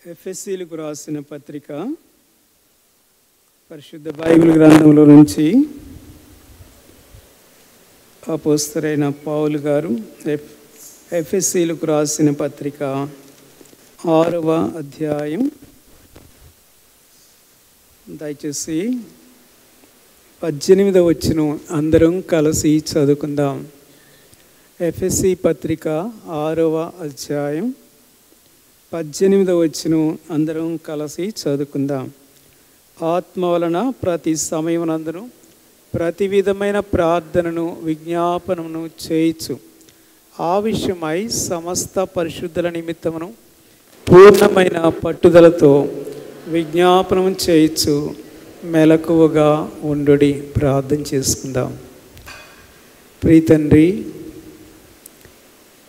ఎఫెసీలకు రాసిన పత్రిక పరిశుద్ధ బైబిల్ గ్రంథంలో నుంచి అపోస్తలుడైన పౌలు గారు ఎఫెసీలకు రాసిన పత్రిక 6వ అధ్యాయం దయచేసి 18వ వచనం అందరం కలిసి చదువుకుందాం. ఎఫెసీ పత్రిక 6వ అధ్యాయం 18వ వచనం అందరం కలిసి చదువుకుందాం. ఆత్మ వలన ప్రతి సమయమునందును ప్రతి విధమైన ప్రార్థనను విజ్ఞాపనను చేయించు ఆ విషయమై సమస్త పరిశుద్ధుల నిమిత్తమును పూర్ణమైన పట్టుదలతో విజ్ఞాపనం చేయించు మెలకువగా ఉండుడి. ప్రార్థన చేసుకుందాం. ప్రియతండ్రి,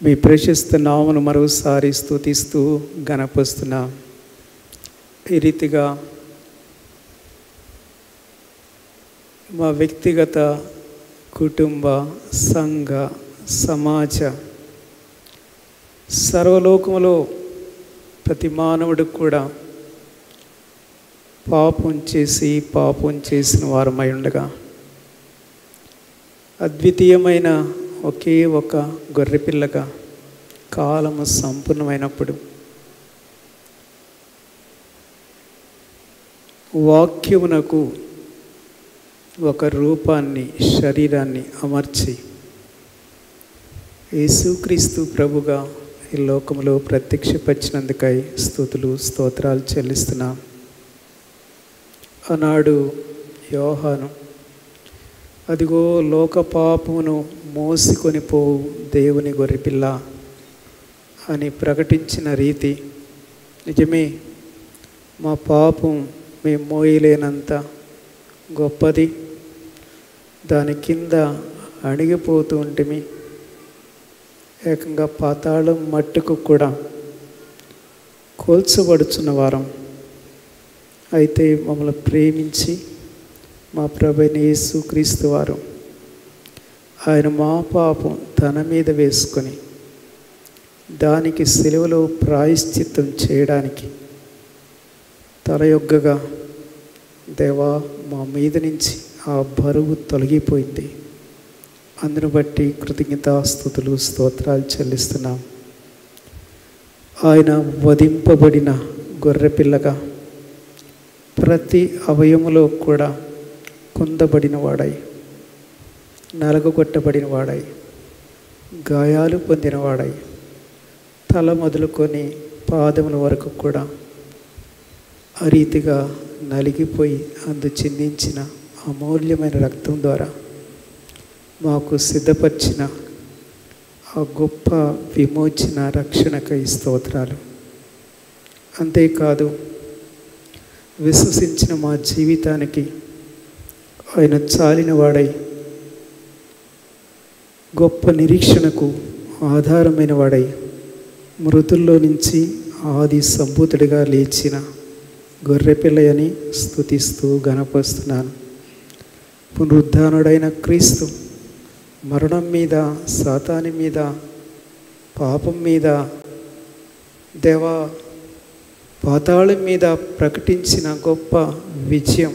మీ ప్రశస్త నామమును మరోసారి స్తుతిస్తూ గణపరుస్తున్నాం. ఈ రీతిగా మా వ్యక్తిగత, కుటుంబ, సంఘ, సమాజ సర్వలోకములో ప్రతి మానవుడు కూడా పాపం చేసిన వారమై ఉండగా అద్వితీయమైన ఒకే ఒక గొర్రెపిల్లగా కాలము సంపూర్ణమైనప్పుడు వాక్యమునకు ఒక రూపాన్ని, శరీరాన్ని అమర్చి యేసుక్రీస్తు ప్రభుగా ఈ లోకములో ప్రత్యక్షపరిచినందుకై స్తుతులు స్తోత్రాలు చెల్లిస్తున్నాం. ఆనాడు యోహాను, అదిగో లోక పాపమును మోసుకొని పోవు దేవుని గొర్రెపిల్ల అని ప్రకటించిన రీతి నిజమే. మా పాపం మేము మోయలేనంత గొప్పది. దాని కింద అణిగిపోతూ ఉంటిమి. ఏకంగా పాతాళం మట్టుకు కూడా కోల్చబడుచున్న వారం. అయితే మమ్మల్ని ప్రేమించి మా ప్రభువైన యేసుక్రీస్తు వారు ఆయన మా పాపం తన మీద వేసుకొని దానికి సిలువలో ప్రాయశ్చిత్తం చేయడానికి తలయొగ్గగా, దేవా మా మీద నుంచి ఆ బరువు తొలగిపోయింది. అందును బట్టి కృతజ్ఞతాస్తుతులు స్తోత్రాలు చెల్లిస్తున్నాం. ఆయన వధింపబడిన గొర్రెపిల్లగా ప్రతి అవయములో కూడా కుందబడిన వాడై, నలగొట్టబడిన వాడై, గాయాలు పొందిన వాడై, తల మొదలుకొని పాదముల వరకు కూడా ఆ రీతిగా నలిగిపోయి అందు చిందించిన అమూల్యమైన రక్తం ద్వారా మాకు సిద్ధపరిచిన ఆ గొప్ప విమోచన రక్షణకై స్తోత్రాలు. అంతేకాదు, విశ్వసించిన మా జీవితానికి ఆయన చాలిన వాడై గొప్ప నిరీక్షణకు ఆధారమైన వాడై మృతుల్లో నుంచి ఆది సంభూతుడిగా లేచిన గొర్రెపిల్లయని స్తుతిస్తూ గణపరుస్తున్నాను. పునరుద్ధానుడైన క్రీస్తు మరణం మీద, సాతాని మీద, పాపం మీద, దేవా పాతాళం మీద ప్రకటించిన గొప్ప విజయం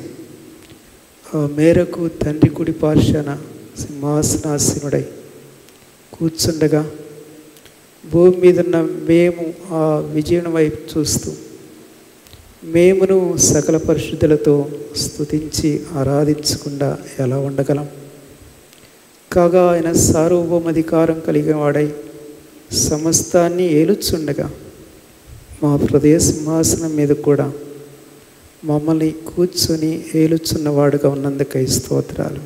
ఆ మేరకు తండ్రి కుడి పార్శ్వన సింహాసనాసీనుడై కూర్చుండగా భూమి మీద ఉన్న మేము ఆ విజయం వైపు చూస్తూ మేమును సకల పరిశుద్ధులతో స్తుతించి ఆరాధించకుండా ఎలా ఉండగలం? కాగా ఆయన సార్వభౌమాధికారం కలిగిన వాడై సమస్తాన్ని ఏలుచుండగా మా హృదయ సింహాసనం మీద కూడా మమ్మల్ని కూర్చొని ఏలుచున్నవాడుగా ఉన్నందుకై స్తోత్రాలు.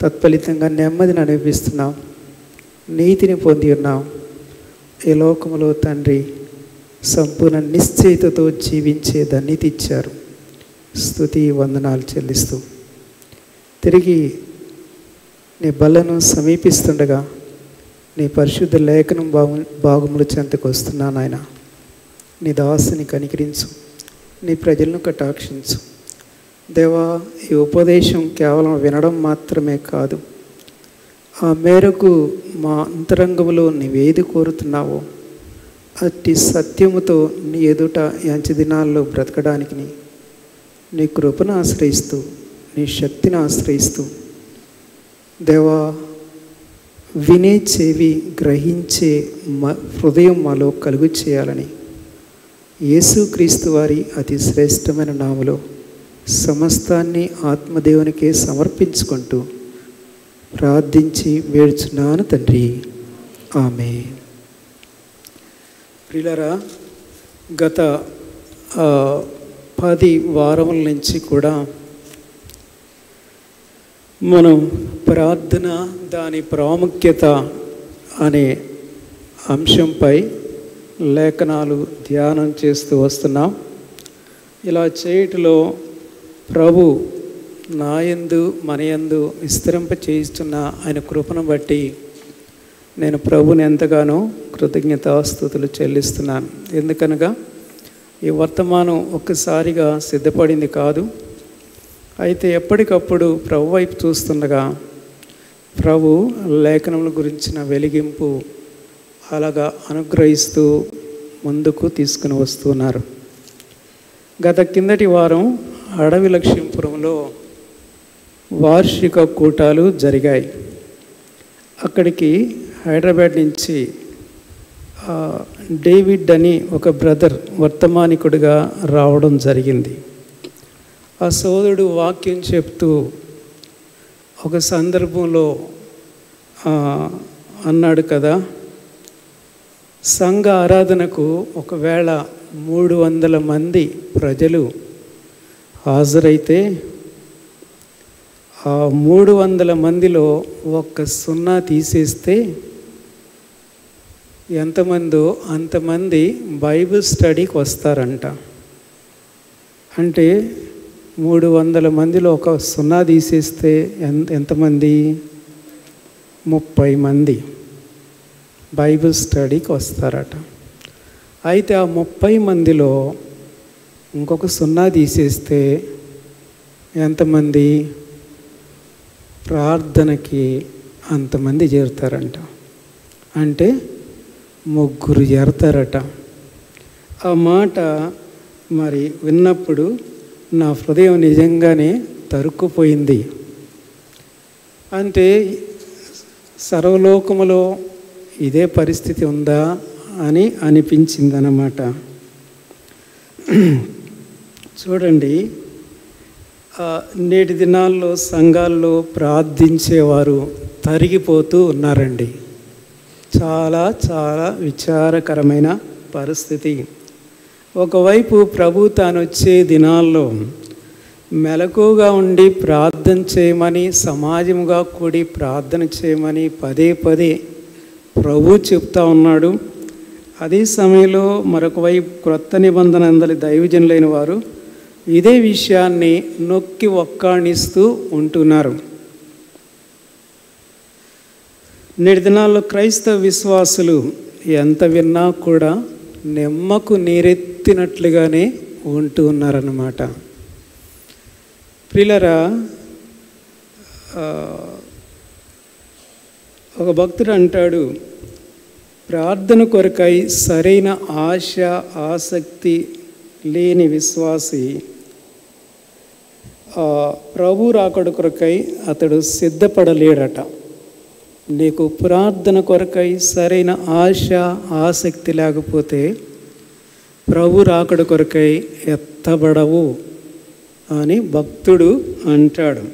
తత్ఫలితంగా నెమ్మదిని అనిపిస్తున్నాం, నీతిని పొంది ఉన్నాం. ఈ లోకములో తండ్రి సంపూర్ణ నిశ్చయితతో జీవించే ధన్యత ఇచ్చారు. స్తుతి వందనాలు చెల్లిస్తూ తిరిగి నీ బలను సమీపిస్తుండగా నీ పరిశుద్ధ లేఖనం భాగముల చెంతకు వస్తున్నాను. ఆయన నీ దాసుని కనికరించు, నీ ప్రజలను కటాక్షించు. దేవా, ఈ ఉపదేశం కేవలం వినడం మాత్రమే కాదు, ఆ మేరకు మా అంతరంగంలో నీవేది కోరుతున్నావో అట్టి సత్యముతో నీ ఎదుట యాంచి దినాల్లో బ్రతకడానికి నీ కృపను ఆశ్రయిస్తూ, నీ శక్తిని ఆశ్రయిస్తూ, దేవా వినే చెవి, గ్రహించే హృదయం మాలో కలుగు చేయాలని యేసుక్రీస్తు వారి అతి శ్రేష్టమైన నామములో సమస్తాన్ని ఆత్మదేవునికే సమర్పించుకుంటూ ప్రార్థించి వేడుచున్నాను తండ్రి. ఆమేన్. ప్రియులారా, గత 10 వారముల నుంచి కూడా మనం ప్రార్థన, దాని ప్రాముఖ్యత అనే అంశంపై లేఖనాలు ధ్యానం చేస్తూ వస్తున్నాం. ఇలా చేయటంలో ప్రభు నాయందు మనయందు విస్తరింప చేయిస్తున్న ఆయన కృపను బట్టి నేను ప్రభుని ఎంతగానో కృతజ్ఞతాస్తుతులు చెల్లిస్తున్నాను. ఎందుకనగా ఈ వర్తమానం ఒక్కసారిగా సిద్ధపడింది కాదు. అయితే ఎప్పటికప్పుడు ప్రభు వైపు చూస్తుండగా ప్రభు లేఖనముల గురించిన వెలిగింపు అలాగా అనుగ్రహిస్తూ ముందుకు తీసుకుని వస్తున్నారు. గత కిందటి వారం అడవి లక్ష్మీపురంలో వార్షిక కూటాలు జరిగాయి. అక్కడికి హైదరాబాద్ నుంచి డేవిడ్ అని ఒక బ్రదర్ వర్తమానికుడిగా రావడం జరిగింది. ఆ సోదరుడు వాక్యం చెప్తూ ఒక సందర్భంలో అన్నాడు కదా, సంఘ ఆరాధనకు ఒకవేళ 300 మంది ప్రజలు హాజరైతే ఆ 300 మందిలో ఒక్క 0 తీసేస్తే ఎంతమందో అంతమంది బైబిల్ స్టడీకి వస్తారంట. అంటే 300 మందిలో ఒక 0 తీసేస్తే ఎంతమంది? 30 మంది బైబిల్ స్టడీకి వస్తారట. అయితే ఆ 30 మందిలో ఇంకొక 0 తీసేస్తే ఎంతమంది? ప్రార్థనకి అంతమంది చేరుతారంట. అంటే 3 చేరతారట. ఆ మాట మరి విన్నప్పుడు నా హృదయం నిజంగానే తరుక్కుపోయింది. అంటే సర్వలోకములో ఇదే పరిస్థితి ఉందా అని అనిపించిందన్నమాట. చూడండి, నేటి దినాల్లో సంఘాల్లో ప్రార్థించేవారు తరిగిపోతూ ఉన్నారండి. చాలా చాలా విచారకరమైన పరిస్థితి. ఒకవైపు ప్రభు తాను వచ్చే దినాల్లో మెలకుగా ఉండి ప్రార్థన చేయమని, సమాజముగా కూడి ప్రార్థన చేయమని పదే పదే ప్రభు చెప్తా ఉన్నాడు. అదే సమయంలో మరొక వైపు క్రొత్త నిబంధన అందరి దైవజనులైన వారు ఇదే విషయాన్ని నొక్కి ఒక్కాణిస్తూ ఉంటున్నారు. నేటి దినాల్లో క్రైస్తవ విశ్వాసులు ఎంత విన్నా కూడా నిమ్మకు నీరెత్తినట్లుగానే ఉంటూ ఉన్నారన్నమాట. ప్రియులారా, ఒక భక్తుడు అంటాడు, ప్రార్థన కొరకై సరైన ఆశ ఆసక్తి లేని విశ్వాసి ప్రభు రాకడ కొరకై అతడు సిద్ధపడలేడట. నీకు ప్రార్థన కొరకై సరైన ఆశ ఆసక్తి లేకపోతే ప్రభు రాకడ కొరకై ఎత్తబడవు అని భక్తుడు అంటాడు.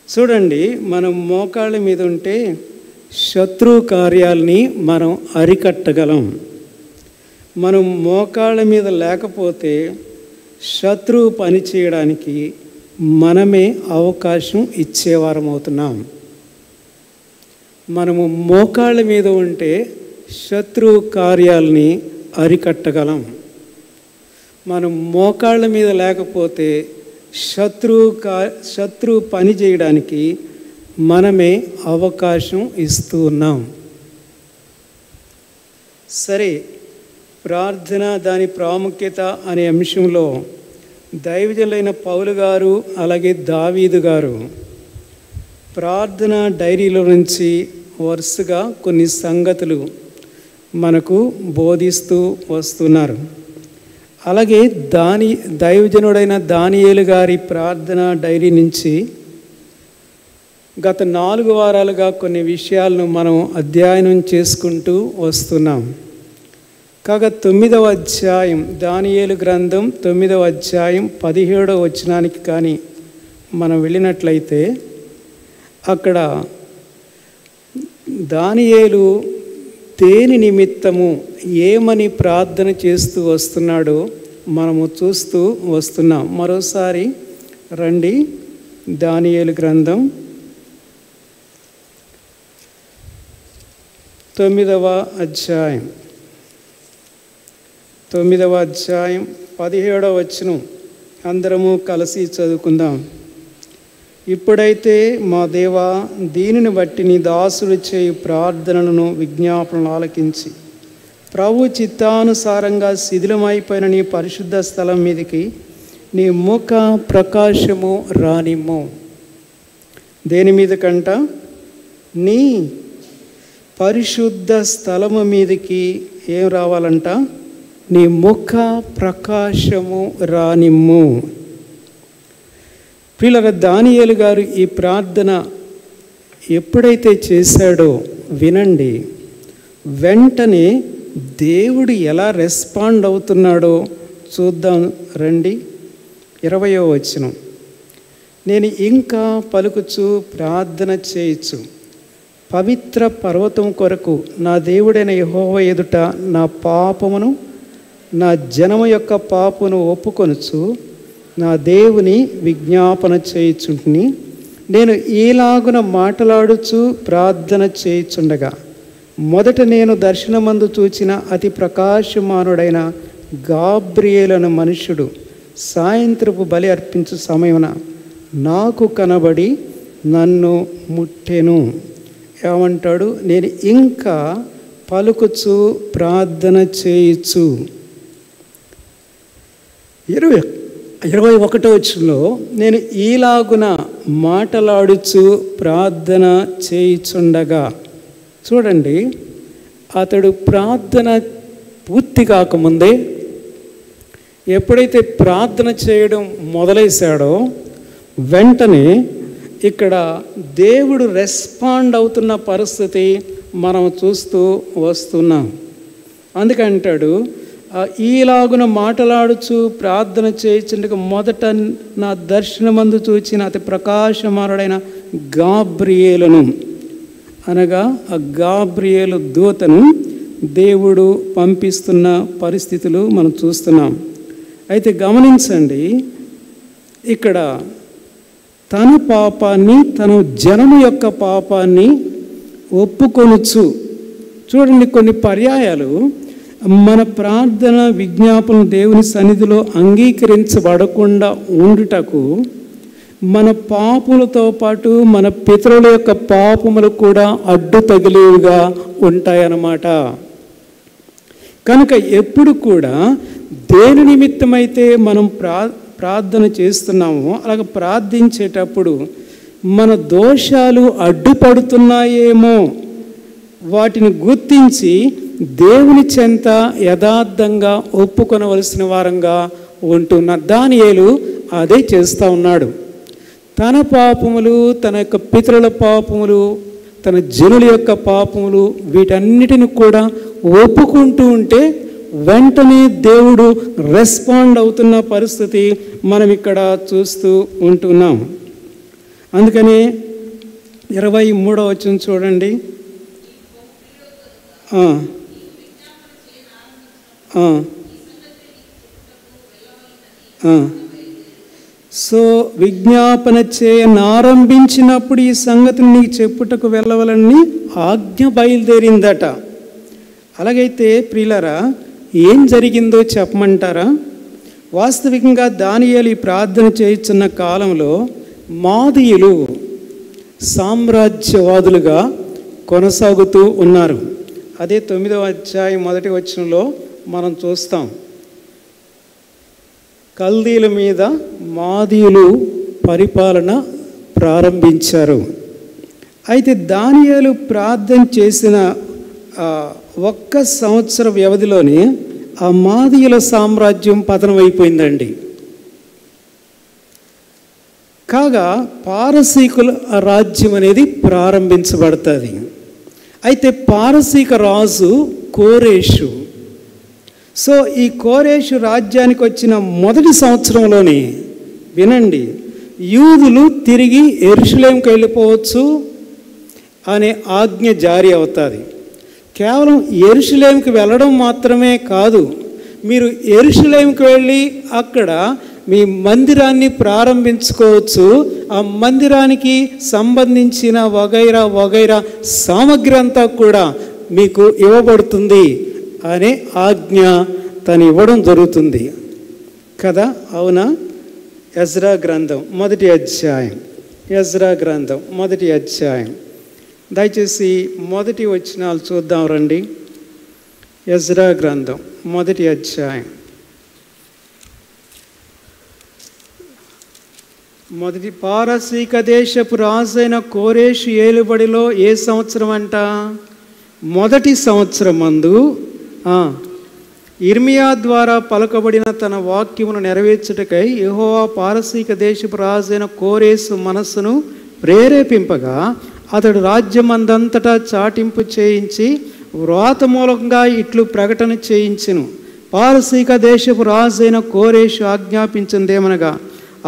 చూడండి, మనం మోకాళ్ళ మీద ఉంటే శత్రు కార్యాలని మనం అరికట్టగలం. మనం మోకాళ్ళ మీద లేకపోతే శత్రువు పని చేయడానికి మనమే అవకాశం ఇచ్చేవారం అవుతున్నాం. మనము మోకాళ్ళ మీద ఉంటే శత్రు కార్యాలని అరికట్టగలం. మనం మోకాళ్ళ మీద లేకపోతే శత్రు పని చేయడానికి మనమే అవకాశం ఇస్తూ ఉన్నాం. సరే, ప్రార్థన దాని ప్రాముఖ్యత అనే అంశంలో దైవజనులైన పౌలు గారు అలాగే దావీదు గారు ప్రార్థన డైరీలో నుంచి వరుసగా కొన్ని సంగతులు మనకు బోధిస్తూ వస్తున్నారు. అలాగే దైవజనుడైన దానియేలు గారి ప్రార్థన డైరీ నుంచి గత 4 వారాలుగా కొన్ని విషయాలను మనం అధ్యయనం చేసుకుంటూ వస్తున్నాం. కాగా 9వ అధ్యాయం, దానియేలు గ్రంథం 9వ అధ్యాయం 17వ వచనానికి కానీ మనం వెళ్ళినట్లయితే అక్కడ దానియేలు దేని నిమిత్తము ఏమని ప్రార్థన చేస్తూ వస్తున్నాడో మనము చూస్తూ వస్తున్నాం. మరోసారి రండి, దానియేలు గ్రంథం 9వ అధ్యాయం 17వ వచనం అందరము కలిసి చదువుకుందాం. ఇప్పుడైతే మా దేవా, దీనిని బట్టి నీ దాసుడు చేయు ప్రార్థనలను విజ్ఞాపనలు ఆలకించి ప్రభు చిత్తానుసారంగా శిథిలమైపోయిన నీ పరిశుద్ధ స్థలం మీదకి నీ ముఖ ప్రకాశము రానిమ్ము. దేని మీద కంట? నీ పరిశుద్ధ స్థలము మీదకి ఏం రావాలంట? నీ ముఖ ప్రకాశము రానిమ్ము. ప్రియులారా, దానియేలు గారు ఈ ప్రార్థన ఎప్పుడైతే చేశాడో వినండి, వెంటనే దేవుడు ఎలా రెస్పాండ్ అవుతున్నాడో చూద్దాం రండి. 20వ వచనం, నేను ఇంకా పలుకుచు ప్రార్థన చేయొచ్చు పవిత్ర పర్వతం కొరకు నా దేవుడైన యెహోవా ఎదుట నా పాపమును నా జనము యొక్క పాపమును ఒప్పుకొనుచు నా దేవుని విజ్ఞాపన చేయుచుంటిని. నేను ఈలాగున మాట్లాడుచు ప్రార్థన చేయుచుండగా మొదట నేను దర్శనమందు చూచిన అతి ప్రకాశమానుడైన గాబ్రియేలు అనే మనుష్యుడు సాయంత్రపు బలి అర్పించు సమయమున నాకు కనబడి నన్ను ముట్టెను. ఏమంటాడు? నేను ఇంకా పలుకుచు ప్రార్థన చేయొచ్చు. 21వ వచనంలో నేను ఈలాగున మాటలాడుచు ప్రార్థన చేయుచుండగా, చూడండి, అతడు ప్రార్థన పూర్తి కాకముందే ఎప్పుడైతే ప్రార్థన చేయడం మొదలేశాడో వెంటనే ఇక్కడ దేవుడు రెస్పాండ్ అవుతున్న పరిస్థితి మనం చూస్తూ వస్తున్నాం. అందుకంటాడు, ఈలాగున మాటలాడుచు ప్రార్థన చేయించుండగా మొదట నా దర్శనమందు చూచిన అతి ప్రకాశమానుడైన గాబ్రియేలును, అనగా ఆ గాబ్రియేలు దూతను దేవుడు పంపిస్తున్న పరిస్థితులు మనం చూస్తున్నాం. అయితే గమనించండి, ఇక్కడ తన పాపాన్ని, తన జనము యొక్క పాపాన్ని ఒప్పుకొనుచు, చూడండి, కొన్ని పర్యాయాలు మన ప్రార్థన విజ్ఞాపన దేవుని సన్నిధిలో అంగీకరించబడకుండా ఉండుటకు మన పాపములతో పాటు మన పితరుల యొక్క పాపములు కూడా అడ్డు తగిలేవిగా ఉంటాయన్నమాట. కనుక ఎప్పుడు కూడా దేని నిమిత్తమైతే మనం ప్రార్థన చేస్తున్నామో అలాగ ప్రార్థించేటప్పుడు మన దోషాలు అడ్డుపడుతున్నాయేమో వాటిని గుర్తించి దేవుని చెంత యథార్థంగా ఒప్పుకొనవలసిన వారంగా ఉంటున్న దానియేలు అదే చేస్తూ ఉన్నాడు. తన పాపములు, తన యొక్క పితరుల పాపములు, తన జనుల యొక్క పాపములు, వీటన్నిటిని కూడా ఒప్పుకుంటూ ఉంటే వెంటనే దేవుడు రెస్పాండ్ అవుతున్న పరిస్థితి మనం ఇక్కడ చూస్తూ ఉంటున్నాం. అందుకని 23వ వచనం చూడండి. సో విజ్ఞాపన చేయనారంభించినప్పుడు ఈ సంగతిని నీకు చెప్పుటకు వెళ్ళవలని ఆజ్ఞ బయలుదేరిందట. అలాగైతే ప్రియులారా, ఏం జరిగిందో చెప్పమంటారా? వాస్తవికంగా దానియేలు ఈ ప్రార్థన చేయుచున్న కాలంలో మాదీయులు సామ్రాజ్యవాదులుగా కొనసాగుతూ ఉన్నారు. అదే 9వ అధ్యాయం 1వ వచనంలో మనం చూస్తాం. కల్దీల మీద మాదీయులు పరిపాలన ప్రారంభించారు. అయితే దానియేలు ప్రార్థన చేసిన ఒక్క సంవత్సర వ్యవధిలోనే ఆ మాదీయుల సామ్రాజ్యం పతనమైపోయిందండి. కాగా పారసీకుల రాజ్యం అనేది ప్రారంభించబడుతుంది. అయితే పారసీక రాజు కోరేషు. సో ఈ కోరేషు రాజ్యానికి వచ్చిన మొదటి సంవత్సరంలోనే వినండి, యూదులు తిరిగి యెరూషలేముకి వెళ్ళిపోవచ్చు అనే ఆజ్ఞ జారీ అవుతుంది. కేవలం యెరూషలేముకి వెళ్ళడం మాత్రమే కాదు, మీరు యెరూషలేముకి వెళ్ళి అక్కడ మీ మందిరాన్ని ప్రారంభించుకోవచ్చు. ఆ మందిరానికి సంబంధించిన వగైరా సామగ్రి అంతా కూడా మీకు ఇవ్వబడుతుంది అనే ఆజ్ఞ తను ఇవ్వడం జరుగుతుంది కదా, అవునా? ఎజ్రా గ్రంథం మొదటి అధ్యాయం, ఎజ్రా గ్రంథం మొదటి అధ్యాయం, దయచేసి మొదటి వచనాలు చూద్దాం రండి. ఎజ్రా గ్రంథం మొదటి అధ్యాయం, మొదటి పారసీక దేశపు రాజైన కోరేషు ఏలుబడిలో ఏ సంవత్సరం అంట? మొదటి సంవత్సరం మందు ఇర్మియా ద్వారా పలకబడిన తన వాక్యమును నెరవేర్చుటకై యెహోవా పారసీక దేశపు రాజైన కోరేసు మనస్సును ప్రేరేపింపగా అతడు రాజ్యమందంతటా చాటింపు చేయించి వ్రాత మూలంగా ఇట్లు ప్రకటన చేయించెను. పారసీక దేశపు రాజైన కోరేషు ఆజ్ఞాపించిందేమనగా,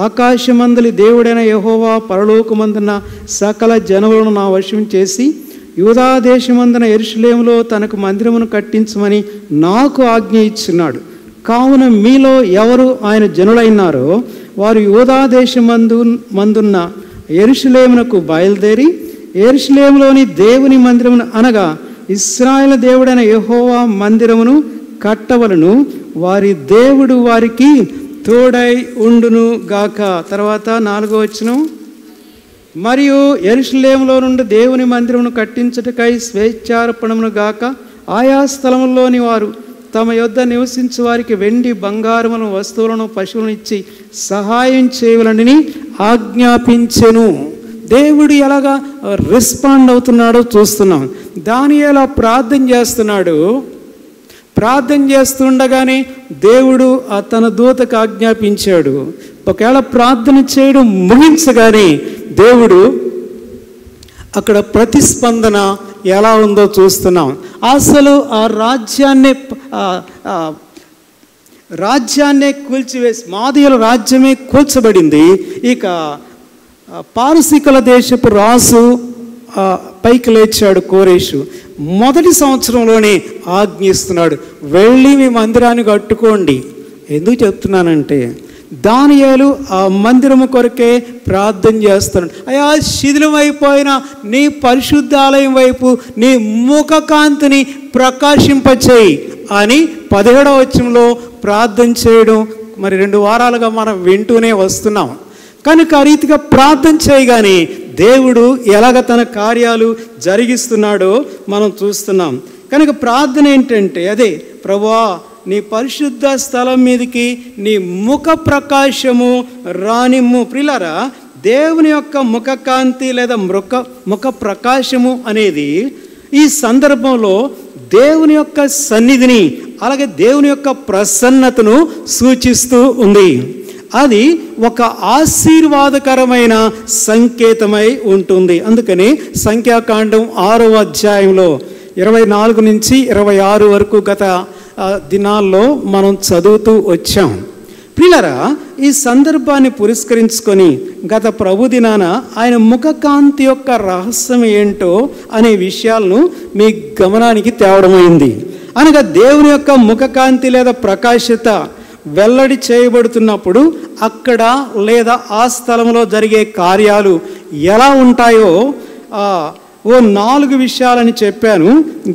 ఆకాశమందలి దేవుడైన యెహోవా పరలోకమందున సకల జనములను నా వశం చేసి యూదా దేశమందున యెరూషలేములో తనకు మందిరమును కట్టించమని నాకు ఆజ్ఞ ఇచ్చున్నాడు. కావున మీలో ఎవరు ఆయన జనులైనారో వారు యూదా దేశమందున్న యెరూషలేమునకు బయలుదేరి యెరూషలేములోని దేవుని మందిరమును అనగా ఇశ్రాయేలు దేవుడైన యెహోవా మందిరమును కట్టవలను. వారి దేవుడు వారికి తోడై ఉండును గాక. తర్వాత 4వ వచనం, మరియు యెరూషలేములో నుండి దేవుని మందిరమును కట్టించుటకై స్వేచ్ఛార్పణమును గాక ఆయా స్థలముల్లోని వారు తమ యొద్ద నివసించు వారికి వెండి బంగారములను వస్తువులను పశువులను ఇచ్చి సహాయం చేయవలనని ఆజ్ఞాపించెను. దేవుడు ఎలాగా రెస్పాండ్ అవుతున్నాడో చూస్తున్నాం. దానియేలు ప్రార్థన చేస్తున్నాడు. ప్రార్థన చేస్తుండగానే దేవుడు తన దూతకు ఆజ్ఞాపించాడు. ఒకవేళ ప్రార్థన చేయడం ముగించగానే దేవుడు అక్కడ ప్రతిస్పందన ఎలా ఉందో చూస్తున్నాం. అసలు ఆ రాజ్యాన్నే కూల్చివేసి మాదీయుల రాజ్యమే కూల్చబడింది. ఇక పారసీకుల దేశపు రాజు పైకి లేచాడు కోరేషు. మొదటి సంవత్సరంలోనే ఆజ్ఞిస్తున్నాడు, వెళ్ళి మీ మందిరాన్ని కట్టుకోండి. ఎందుకు చెప్తున్నానంటే దానియేలు ఆ మందిరము కొరకే ప్రార్థన చేస్తున్నాడు. అయా, శిథిలమైపోయిన నీ పరిశుద్ధాలయం వైపు నీ ముఖ కాంతిని ప్రకాశింపచేయి అని 17వ వచనంలో ప్రార్థన చేయడం మరి 2 వారాలుగా మనం వింటూనే వస్తున్నాం. కనుక ఆ రీతిగా ప్రార్థన చేయగానే దేవుడు ఎలాగ తన కార్యాలు జరిగిస్తున్నాడో మనం చూస్తున్నాం. కనుక ప్రార్థన ఏంటంటే అదే, ప్రభువా నీ పరిశుద్ధ స్థలం మీదకి నీ ముఖ ప్రకాశము రానిమ్ము. ప్రియులారా, దేవుని యొక్క ముఖకాంతి లేదా ముఖ ప్రకాశము అనేది ఈ సందర్భంలో దేవుని యొక్క సన్నిధిని అలాగే దేవుని యొక్క ప్రసన్నతను సూచిస్తూ ఉంది. అది ఒక ఆశీర్వాదకరమైన సంకేతమై ఉంటుంది. అందుకని సంఖ్యాకాండం 6వ అధ్యాయంలో 24 నుంచి 26 వరకు గత దినాల్లో మనం చదువుతూ వచ్చాం. ప్రియులారా, ఈ సందర్భాన్ని పురస్కరించుకొని గత ప్రభు దినాన ఆయన ముఖకాంతి యొక్క రహస్యం ఏంటో అనే విషయాలను మీ గమనానికి తేవడమైంది. అనగా దేవుని యొక్క ముఖకాంతి లేదా ప్రకాశత వెల్లడి చేయబడుతున్నప్పుడు అక్కడ లేదా ఆ స్థలంలో జరిగే కార్యాలు ఎలా ఉంటాయో 4 విషయాలని చెప్పాను.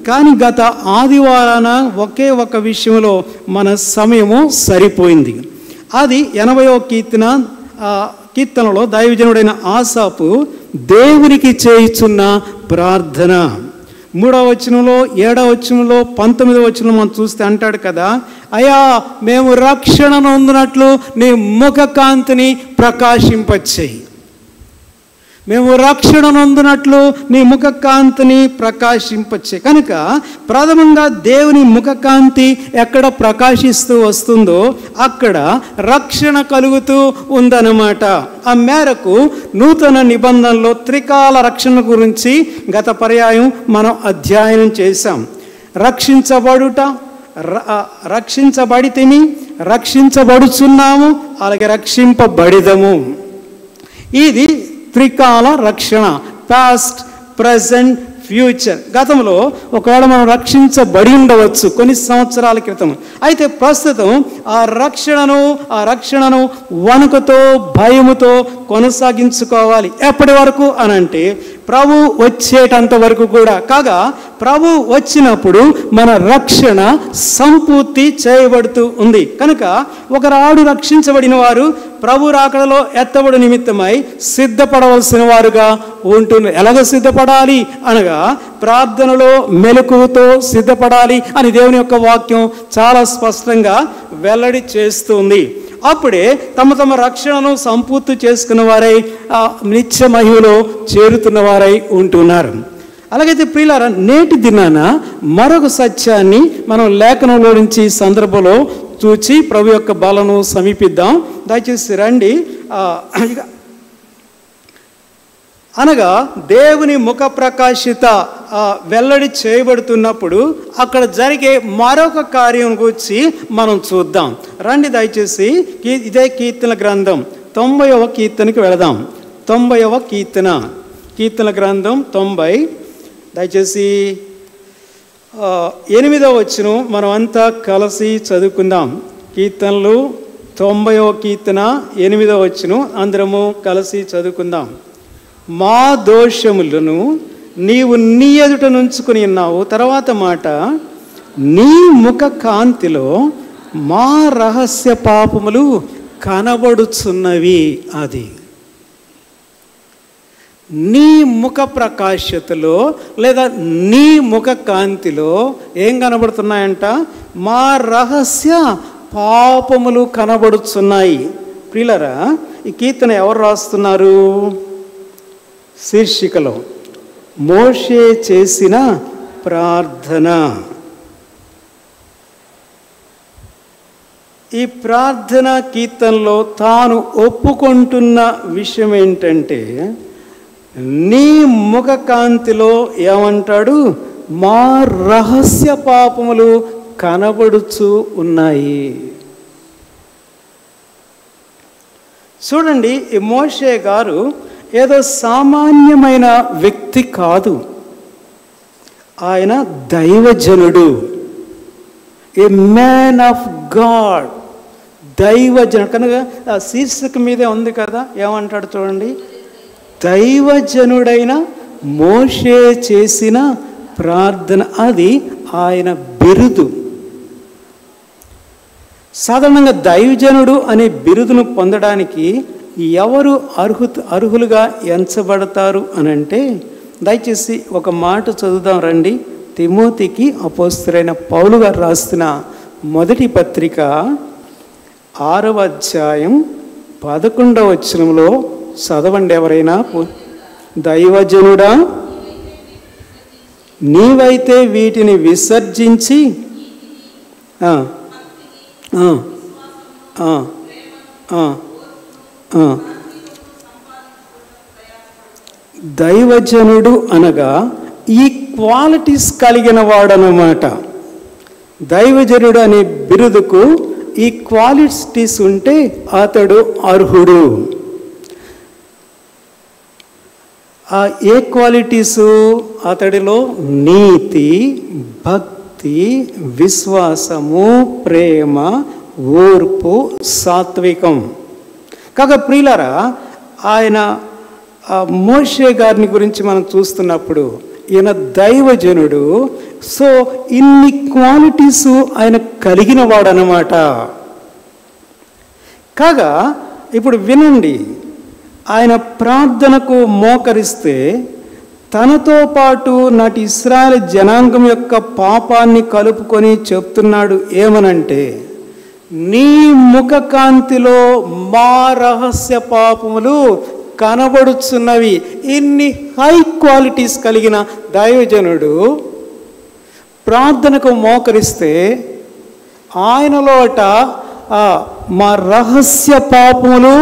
కానీ గత ఆదివారాన ఒకే ఒక విషయంలో మన సమయము సరిపోయింది. అది 80వ కీర్తనలో దైవజనుడైన ఆసాపు దేవునికి చేయుచున్న ప్రార్థన. 3వ వచనంలో 7వ వచనంలో 19వ వచనంలో మనం చూస్తే అంటాడు కదా, అయ్యా మేము రక్షణ నొందినట్లు నీ ముఖ కాంతిని ప్రకాశింపచేయి. మేము రక్షణ నొందినట్లు నీ ముఖకాంతిని ప్రకాశింపచ్చే. కనుక ప్రథమంగా దేవుని ముఖకాంతి ఎక్కడ ప్రకాశిస్తూ వస్తుందో అక్కడ రక్షణ కలుగుతూ ఉందన్నమాట. ఆ మేరకు నూతన నిబంధనలో త్రికాల రక్షణ గురించి గత పర్యాయం మనం అధ్యయనం చేశాం. రక్షించబడుట, రక్షించబడితిమి, రక్షించబడుచున్నాము, అలాగే రక్షింపబడిదము. ఇది త్రికాల రక్షణ, పాస్ట్, ప్రజెంట్, ఫ్యూచర్. గతంలో ఒకవేళ మనం రక్షించబడి ఉండవచ్చు కొన్ని సంవత్సరాల క్రితం. అయితే ప్రస్తుతం ఆ రక్షణను వణుకుతో, భయముతో కొనసాగించుకోవాలి. ఎప్పటి వరకు అనంటే ప్రభు వచ్చేటంత వరకు కూడా. కాగా ప్రభు వచ్చినప్పుడు మన రక్షణ సంపూర్తి చేయబడుతూ ఉంది. కనుక ఒకరాడు రక్షించబడిన వారు ప్రభు రాకడలో ఎత్తబడు నిమిత్తమై సిద్ధపడవలసిన వారుగా ఉంటున్నారు. ఎలాగ సిద్ధపడాలి అనగా ప్రార్థనలో మెలకువతో సిద్ధపడాలి అని దేవుని యొక్క వాక్యం చాలా స్పష్టంగా వెల్లడి చేస్తుంది. అప్పుడే తమ తమ రక్షణను సంపూర్తి చేసుకున్న వారై నిత్య మహిమలో చేరుతున్న వారై ఉంటున్నారు. అలాగైతే ప్రియులారా, నేటి దినాన మరొక సత్యాన్ని మనం లేఖనంలో నుంచి సందర్భంలో చూచి ప్రభు యొక్క బలను సమీపిద్దాం. దయచేసి రండి. అనగా దేవుని ముఖ ప్రకాశిత వెల్లడి చేయబడుతున్నప్పుడు అక్కడ జరిగే మరొక కార్యం గురించి మనం చూద్దాం. రండి దయచేసి ఇదే కీర్తన గ్రంథం 90వ కీర్తనకి వెళదాం. 90వ కీర్తన గ్రంథం 90, దయచేసి 8వ వచనం మనం అంతా కలిసి చదువుకుందాం. కీర్తనలు 90వ కీర్తన 8వ వచనం అందరము కలిసి చదువుకుందాం. మా దోషములను నీవు నీ ఎదుట నుంచుకుని ఉన్నావు. తర్వాత మాట, నీ ముఖ కాంతిలో మా రహస్య పాపములు కనబడుచున్నవి. అది నీ ముఖ ప్రకాశతలో లేదా నీ ముఖ కాంతిలో ఏం కనబడుతున్నాయంట? మా రహస్య పాపములు కనబడుచున్నాయి. ప్రియులారా, ఈ కీర్తన ఎవరు రాస్తున్నారు? శీర్షికలో మోషే చేసిన ప్రార్థన. ఈ ప్రార్థన కీర్తనలో తాను ఒప్పుకుంటున్న విషయం ఏంటంటే, నీ ముఖ కాంతిలో ఏమంటాడు? మా రహస్య పాపములు కనబడుచు ఉన్నాయి. చూడండి, ఈ మోషే గారు ఏదో సామాన్యమైన వ్యక్తి కాదు. ఆయన దైవజనుడు, ఏ మ్యాన్ ఆఫ్ గాడ్, దైవజనుడు. కనుక ఆ శీర్షిక మీదే ఉంది కదా, ఏమంటాడు చూడండి, దైవజనుడైన మోషే చేసిన ప్రార్థన. అది ఆయన బిరుదు. సాధారణంగా దైవజనుడు అనే బిరుదును పొందడానికి ఎవరు అర్హులుగా ఎంచబడతారు అనంటే, దయచేసి ఒక మాట చదువుదాం రండి. తిమోతికి అపోస్తలుడైన పౌలు గారు రాస్తున్న మొదటి పత్రిక 6వ అధ్యాయం 11వ వచనంలో చదవండి ఎవరైనా. దైవజనుడా, నీవైతే వీటిని విసర్జించి దైవజనుడు అనగా ఈ క్వాలిటీస్ కలిగిన వాడనమాట. దైవజనుడు అనే బిరుదుకు ఈ క్వాలిటీస్ ఉంటే అతడు అర్హుడు. ఏ క్వాలిటీసు? అతడిలో నీతి, భక్తి, విశ్వాసము, ప్రేమ, ఓర్పు, సాత్వికం. కాగా ప్రియులారా, ఆయన మోషే గారిని గురించి మనం చూస్తున్నప్పుడు ఈయన దైవజనుడు. సో ఇన్ని క్వాలిటీస్ ఆయన కలిగిన వాడనమాట. కాగా ఇప్పుడు వినండి, ఆయన ప్రార్థనకు మోకరిస్తే తనతో పాటు నాటి ఇశ్రాయేలు జనాంగం యొక్క పాపాన్ని కలుపుకొని చెప్తున్నాడు. ఏమనంటే, నీ ముఖ కాంతిలో మా రహస్య పాపములు కనబడుచున్నవి. ఇన్ని హై క్వాలిటీస్ కలిగిన దైవజనుడు ప్రార్థనకు మోకరిస్తే ఆయనలోట మా రహస్య పాపములు,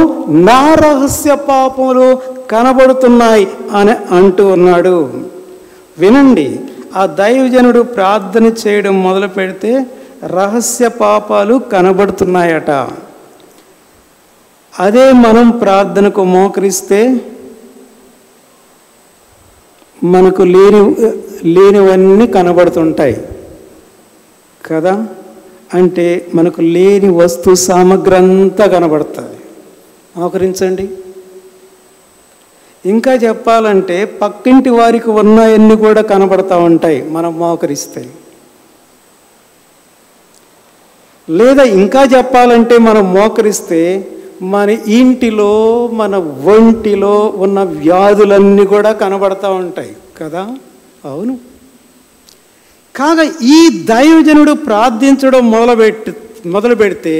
నా రహస్య పాపములు కనబడుతున్నాయి అని అంటూ ఉన్నాడు. వినండి, ఆ దైవజనుడు ప్రార్థన చేయడం మొదలు పెడితే రహస్య పాపాలు కనబడుతున్నాయట. అదే మనం ప్రార్థనకు మోకరిస్తే మనకు లేనివన్నీ కనబడుతుంటాయి కదా. అంటే మనకు లేని వస్తు సామగ్రి అంతా కనబడుతుంది. మోకరించండి. ఇంకా చెప్పాలంటే పక్కింటి వారికి ఉన్నాయన్నీ కూడా కనబడతా ఉంటాయి మనం మోకరిస్తే. లేదా ఇంకా చెప్పాలంటే మనం మోకరిస్తే మన ఇంటిలో, మన ఒంటిలో ఉన్న వ్యాధులన్నీ కూడా కనబడతా ఉంటాయి కదా. అవును. కాగా ఈ దైవజనుడు ప్రార్థించడం మొదలు పెడితే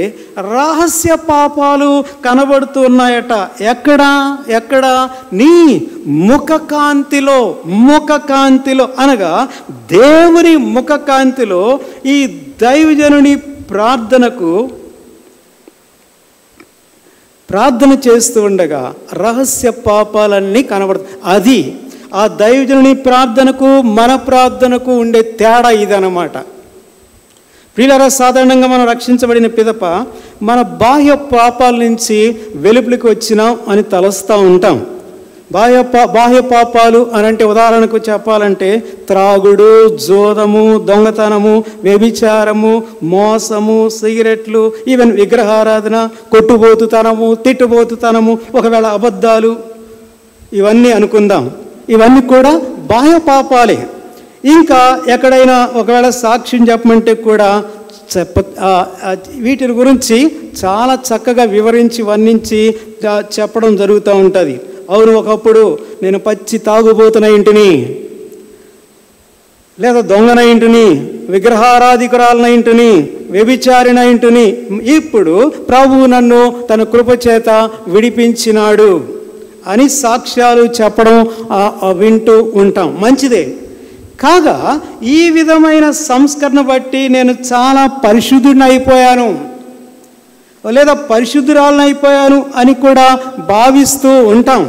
రహస్య పాపాలు కనబడుతూ ఉన్నాయట. ఎక్కడ? నీ ముఖకాంతిలో అనగా దేవుని ముఖకాంతిలో ఈ దైవజనుని ప్రార్థన చేస్తూ ఉండగా రహస్య పాపాలన్నీ కనబడుతాయి. అది ఆ దైవజనుని ప్రార్థనకు మన ప్రార్థనకు ఉండే తేడా ఇదన్నమాట. ప్రియులారా, సాధారణంగా మనం రక్షించబడిన పిదప మన బాహ్య పాపాల నుంచి వెలుపలికి వచ్చినాం అని తలస్తూ ఉంటాం. బాహ్య పాపాలు అని అంటే ఉదాహరణకు చెప్పాలంటే త్రాగుడు, జోదము, దొంగతనము, వ్యభిచారము, మోసము, సిగరెట్లు, ఈవెన్ విగ్రహారాధన, కొట్టుబోతుతనము, తిట్టుబోతుతనము, ఒకవేళ అబద్ధాలు, ఇవన్నీ అనుకుందాం. ఇవన్నీ కూడా బాహ్య పాపాలే. ఇంకా ఎక్కడైనా ఒకవేళ సాక్ష్యం చెప్పమంటే కూడా వీటి గురించి చాలా చక్కగా వివరించి వర్ణించి చెప్పడం జరుగుతూ ఉంటుంది. అవును, ఒకప్పుడు నేను పచ్చి తాగుబోతున్న ఇంటిని, లేదా దొంగన ఇంటిని, విగ్రహారాధికురాలన ఇంటిని, వ్యభిచారిన ఇంటిని, ఇప్పుడు ప్రభువు నన్ను తన కృపచేత విడిపించినాడు అని సాక్ష్యాలు చెప్పడం వింటూ ఉంటాం. మంచిదే. కాగా ఈ విధమైన సంస్కరణ బట్టి నేను చాలా పరిశుద్ధుడిని అయిపోయాను లేదా పరిశుద్ధురాలను అయిపోయాను అని కూడా భావిస్తూ ఉంటాం.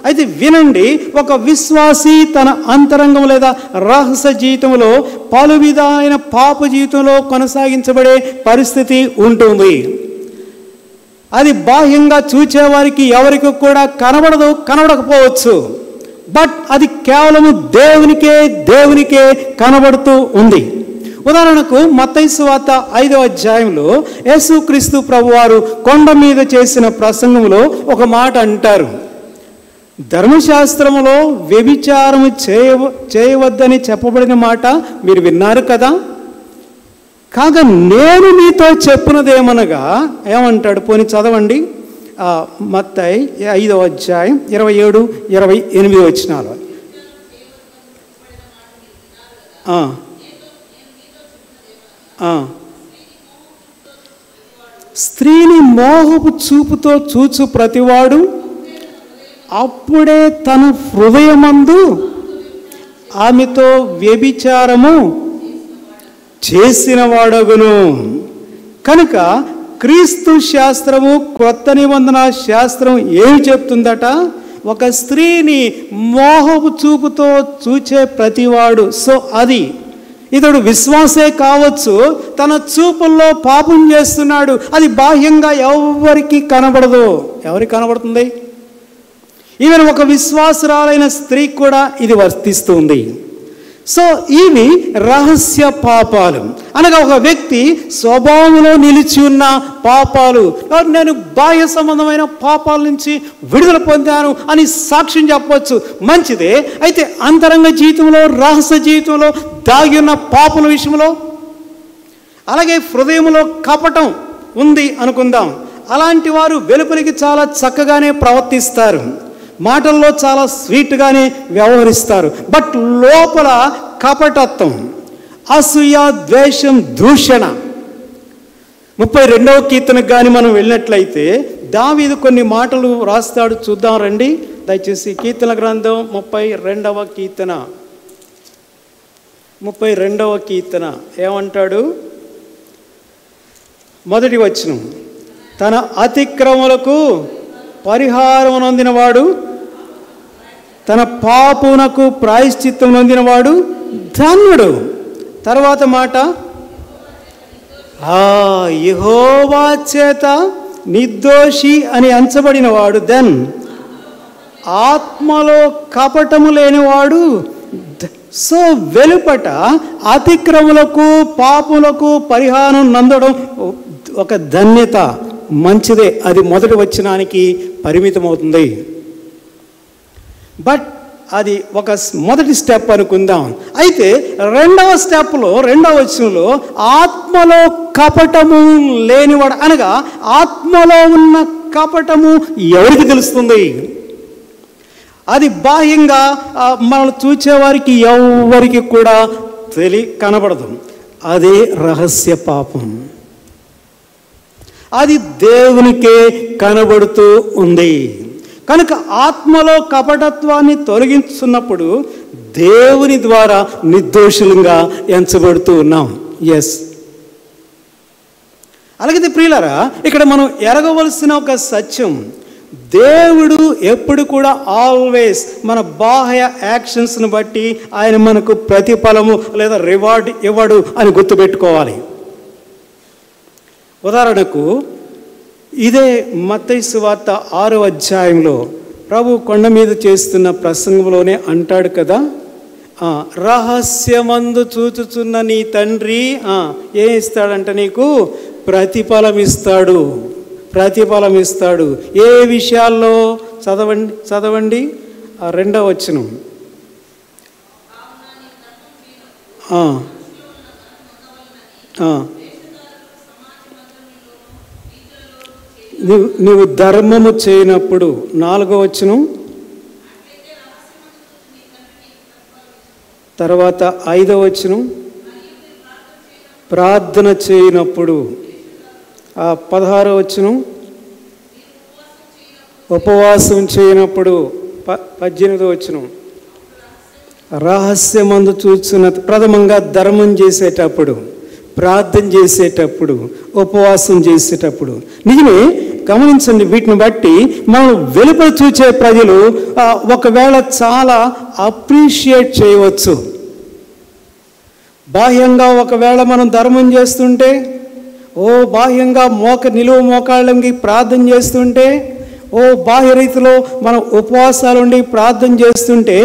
అయితే వినండి, ఒక విశ్వాసి తన అంతరంగం లేదా రహస్య జీవితంలో పలు విధమైన పాప జీవితంలో కొనసాగించబడే పరిస్థితి ఉంటుంది. అది బాహ్యంగా చూచేవారికి ఎవరికి కూడా కనబడకపోవచ్చు. బట్ అది కేవలము దేవునికే కనబడుతూ ఉంది. ఉదాహరణకు మత్తయి సువార్త 5వ అధ్యాయంలో యేసుక్రీస్తు ప్రభువారు కొండ మీద చేసిన ప్రసంగంలో ఒక మాట అంటారు. ధర్మశాస్త్రములో వ్యభిచారము చేయవద్దని చెప్పబడిన మాట మీరు విన్నారు కదా. కాగా నేను మీతో చెప్పునదేమనగా ఏమంటాడు? పోనీ చదవండి. మత్తయి 5వ అధ్యాయం 27-28 వచనాలు. స్త్రీని మోహపు చూపుతో చూచు ప్రతివాడు అప్పుడే తన హృదయమందు ఆమెతో వ్యభిచారము చేసిన వాడగును. కనుక క్రీస్తు శాస్త్రము, క్రొత్త నిబంధన శాస్త్రం ఏమి చెప్తుందట? ఒక స్త్రీని మోహపు చూపుతో చూచే ప్రతివాడు, సో అది ఇతడు విశ్వాసే కావచ్చు, తన చూపుల్లో పాపం చేస్తున్నాడు. అది బాహ్యంగా ఎవరికి కనబడదు. ఎవరికి కనబడుతుంది? ఈవెన్ ఒక విశ్వాసురాలైన స్త్రీ కూడా ఇది వర్తిస్తుంది. సో ఇవి రహస్య పాపాలు అనగా ఒక వ్యక్తి స్వభావంలో నిలిచి ఉన్న పాపాలు. నేను బాహ్య సంబంధమైన పాపాల నుంచి విడుదల పొందాను అని సాక్ష్యం చెప్పవచ్చు, మంచిదే. అయితే అంతరంగ జీవితంలో, రహస్య జీవితంలో దాగి ఉన్న పాపల విషయంలో, అలాగే హృదయంలో కపటం ఉంది అనుకుందాం. అలాంటి వారు వెలుపలికి చాలా చక్కగానే ప్రవర్తిస్తారు, మాటల్లో చాలా స్వీట్గానే వ్యవహరిస్తారు. బట్ లోపల కపటత్వం, అసూయ, ద్వేషం, దూషణ. 32వ కీర్తనకు కానీ మనం వెళ్ళినట్లయితే దావీదు కొన్ని మాటలు రాస్తాడు, చూద్దాం రండి. దయచేసి కీర్తన గ్రంథం 32వ కీర్తన 32వ కీర్తన ఏమంటాడు? మొదటి వచనం, తన అతిక్రమములకు పరిహారం నొందినవాడు, తన పాపమునకు ప్రాయశ్చిత్తం నొందినవాడు ధన్యుడు. తర్వాత మాట, యెహోవా చేత నిర్దోషి అని ఎంచబడిన వాడు, దెన్ ఆత్మలో కపటము లేనివాడు. సో వెలుపట అతిక్రములకు పాపులకు పరిహారం నందడం ఒక ధన్యత, మంచిదే. అది మొదటి వచనానికి పరిమితమవుతుంది. బట్ అది ఒక మొదటి స్టెప్ అనుకుందాం. అయితే రెండవ స్టెప్లో, రెండవ వచనంలో ఆత్మలో కపటము లేనివాడు అనగా ఆత్మలో ఉన్న కపటము ఎవరికి తెలుస్తుంది? అది బాహ్యంగా మనల్ని చూచేవారికి ఎవరికి కూడా కనబడదు. అదే రహస్య పాపం. అది దేవునికే కనబడుతూ ఉంది. కనుక ఆత్మలో కపటత్వాన్ని తొలగించున్నప్పుడు దేవుని ద్వారా నిర్దోషులుగా ఎంచబడుతూ ఉన్నాం. ఎస్, అలాగే ప్రియులారా, ఇక్కడ మనం ఎరగవలసిన ఒక సత్యం, దేవుడు ఎప్పుడు కూడా ఆల్వేస్ మన బాహ్య యాక్షన్స్ని బట్టి ఆయన మనకు ప్రతిఫలము లేదా రివార్డ్ ఇవ్వడు అని గుర్తుపెట్టుకోవాలి. ఉదాహరణకు ఇదే మత్తయి సువార్త 6వ అధ్యాయంలో ప్రభు కొండ మీద చేస్తున్న ప్రసంగంలోనే అంటాడు కదా, రహస్యమందు చూచుచున్న నీ తండ్రి ఏం ఇస్తాడంట? నీకు ప్రతిఫలం ఇస్తాడు. ప్రతిఫలం ఇస్తాడు. ఏ విషయాల్లో? చదవండి 2వ వచనం. నువ్వు ధర్మము చేయనప్పుడు 4వ వచనం. తర్వాత 5వ వచనం, ప్రార్థన చేయనప్పుడు. 16వ వచనం, ఉపవాసం చేయనప్పుడు. 18వ వచనం, రహస్యమందు చూస్తున్న, ప్రథమంగా ధర్మం చేసేటప్పుడు, ప్రార్థన చేసేటప్పుడు, ఉపవాసం చేసేటప్పుడు. నిజమే, గమనించండి. వీటిని బట్టి మనం వెలుపల చూచే ప్రజలు ఒకవేళ చాలా అప్రిషియేట్ చేయవచ్చు. బాహ్యంగా ఒకవేళ మనం ధర్మం చేస్తుంటే, బాహ్యంగా నిలువ మోకాళ్ళకి ప్రార్థన చేస్తుంటే, బాహ్య రీతిలో మనం ఉపవాసాలుండి ప్రార్థన చేస్తుంటే,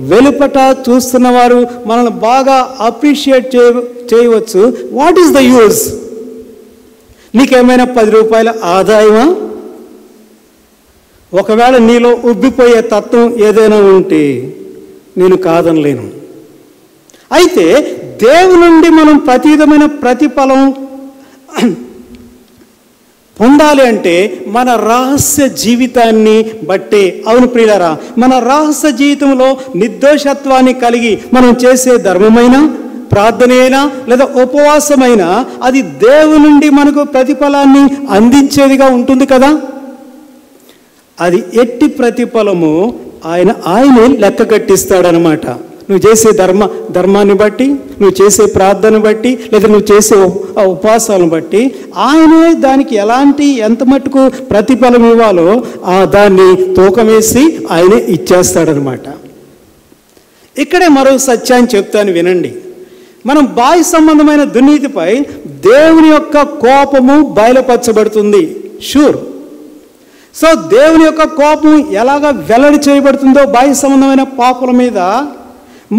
వెలుపట చూస్తున్న వారు మనల్ని బాగా అప్రిషియేట్ చేయవచ్చు. What is the use? నీకేమైనా 10 రూపాయల ఆదాయమా? ఒకవేళ నీలో ఉబ్బిపోయే తత్వం ఏదైనా ఉంటే నేను కాదనలేను. అయితే దేవుని నుండి మనం ప్రతివిధమైన ప్రతిఫలం పొందాలి అంటే మన రహస్య జీవితాన్ని బట్టే. అవును ప్రియులారా, మన రహస్య జీవితంలో నిర్దోషత్వాన్ని కలిగి మనం చేసే ధర్మమైనా, ప్రార్థన అయినా లేదా ఉపవాసమైనా అది దేవుని నుండి మనకు ప్రతిఫలాన్ని అందించేదిగా ఉంటుంది కదా. అది ఎట్టి ప్రతిఫలము ఆయనే లెక్క కట్టిస్తాడనమాట. నువ్వు చేసే ధర్మాన్ని బట్టి, నువ్వు చేసే ప్రార్థన బట్టి, లేదా నువ్వు చేసే ఉపవాసాలను బట్టి ఆయనే దానికి ఎంత మట్టుకు ప్రతిఫలం ఇవ్వాలో దాన్ని తూకం వేసి ఆయనే ఇచ్చేస్తాడనమాట. ఇక్కడే మరో సత్యాన్ని చెప్తాను, వినండి. మనం బాహ్య సంబంధమైన దుర్నీతిపై దేవుని యొక్క కోపము బయలుపరచబడుతుంది. షూర్. సో దేవుని యొక్క కోపం ఎలాగ వెల్లడి చేయబడుతుందో బాహ్య సంబంధమైన పాపల మీద,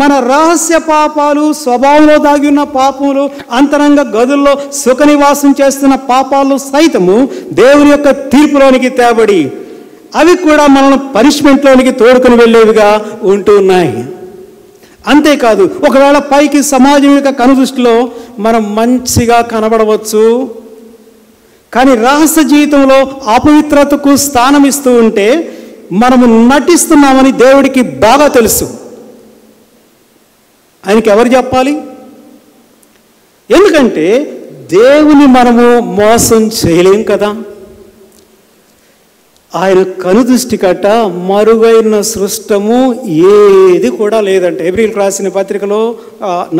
మన రహస్య పాపాలు, స్వభావంలో దాగి ఉన్న పాపములు, అంతరంగ గదుల్లో సుఖ నివాసం చేస్తున్న పాపాలు సైతము దేవుని యొక్క తీర్పులోనికి తేబడి అవి కూడా మనల్ని పనిష్మెంట్లోనికి తోడుకొని వెళ్ళేవిగా ఉంటున్నాయి. అంతేకాదు, ఒకవేళ పైకి సమాజం యొక్క కనుదృష్టిలో మనం మంచిగా కనబడవచ్చు, కానీ రహస్య జీవితంలో అపవిత్రతకు స్థానం ఇస్తూ ఉంటే మనము నటిస్తున్నామని దేవుడికి బాగా తెలుసు. ఆయనకి ఎవరు చెప్పాలి? ఎందుకంటే దేవుని మనము మోసం చేయలేం కదా. ఆయన కనుదృష్టి కట్ట మరుగైన సృష్టము ఏది కూడా లేదంటే. హెబ్రీయులకు రాసిన పత్రికలో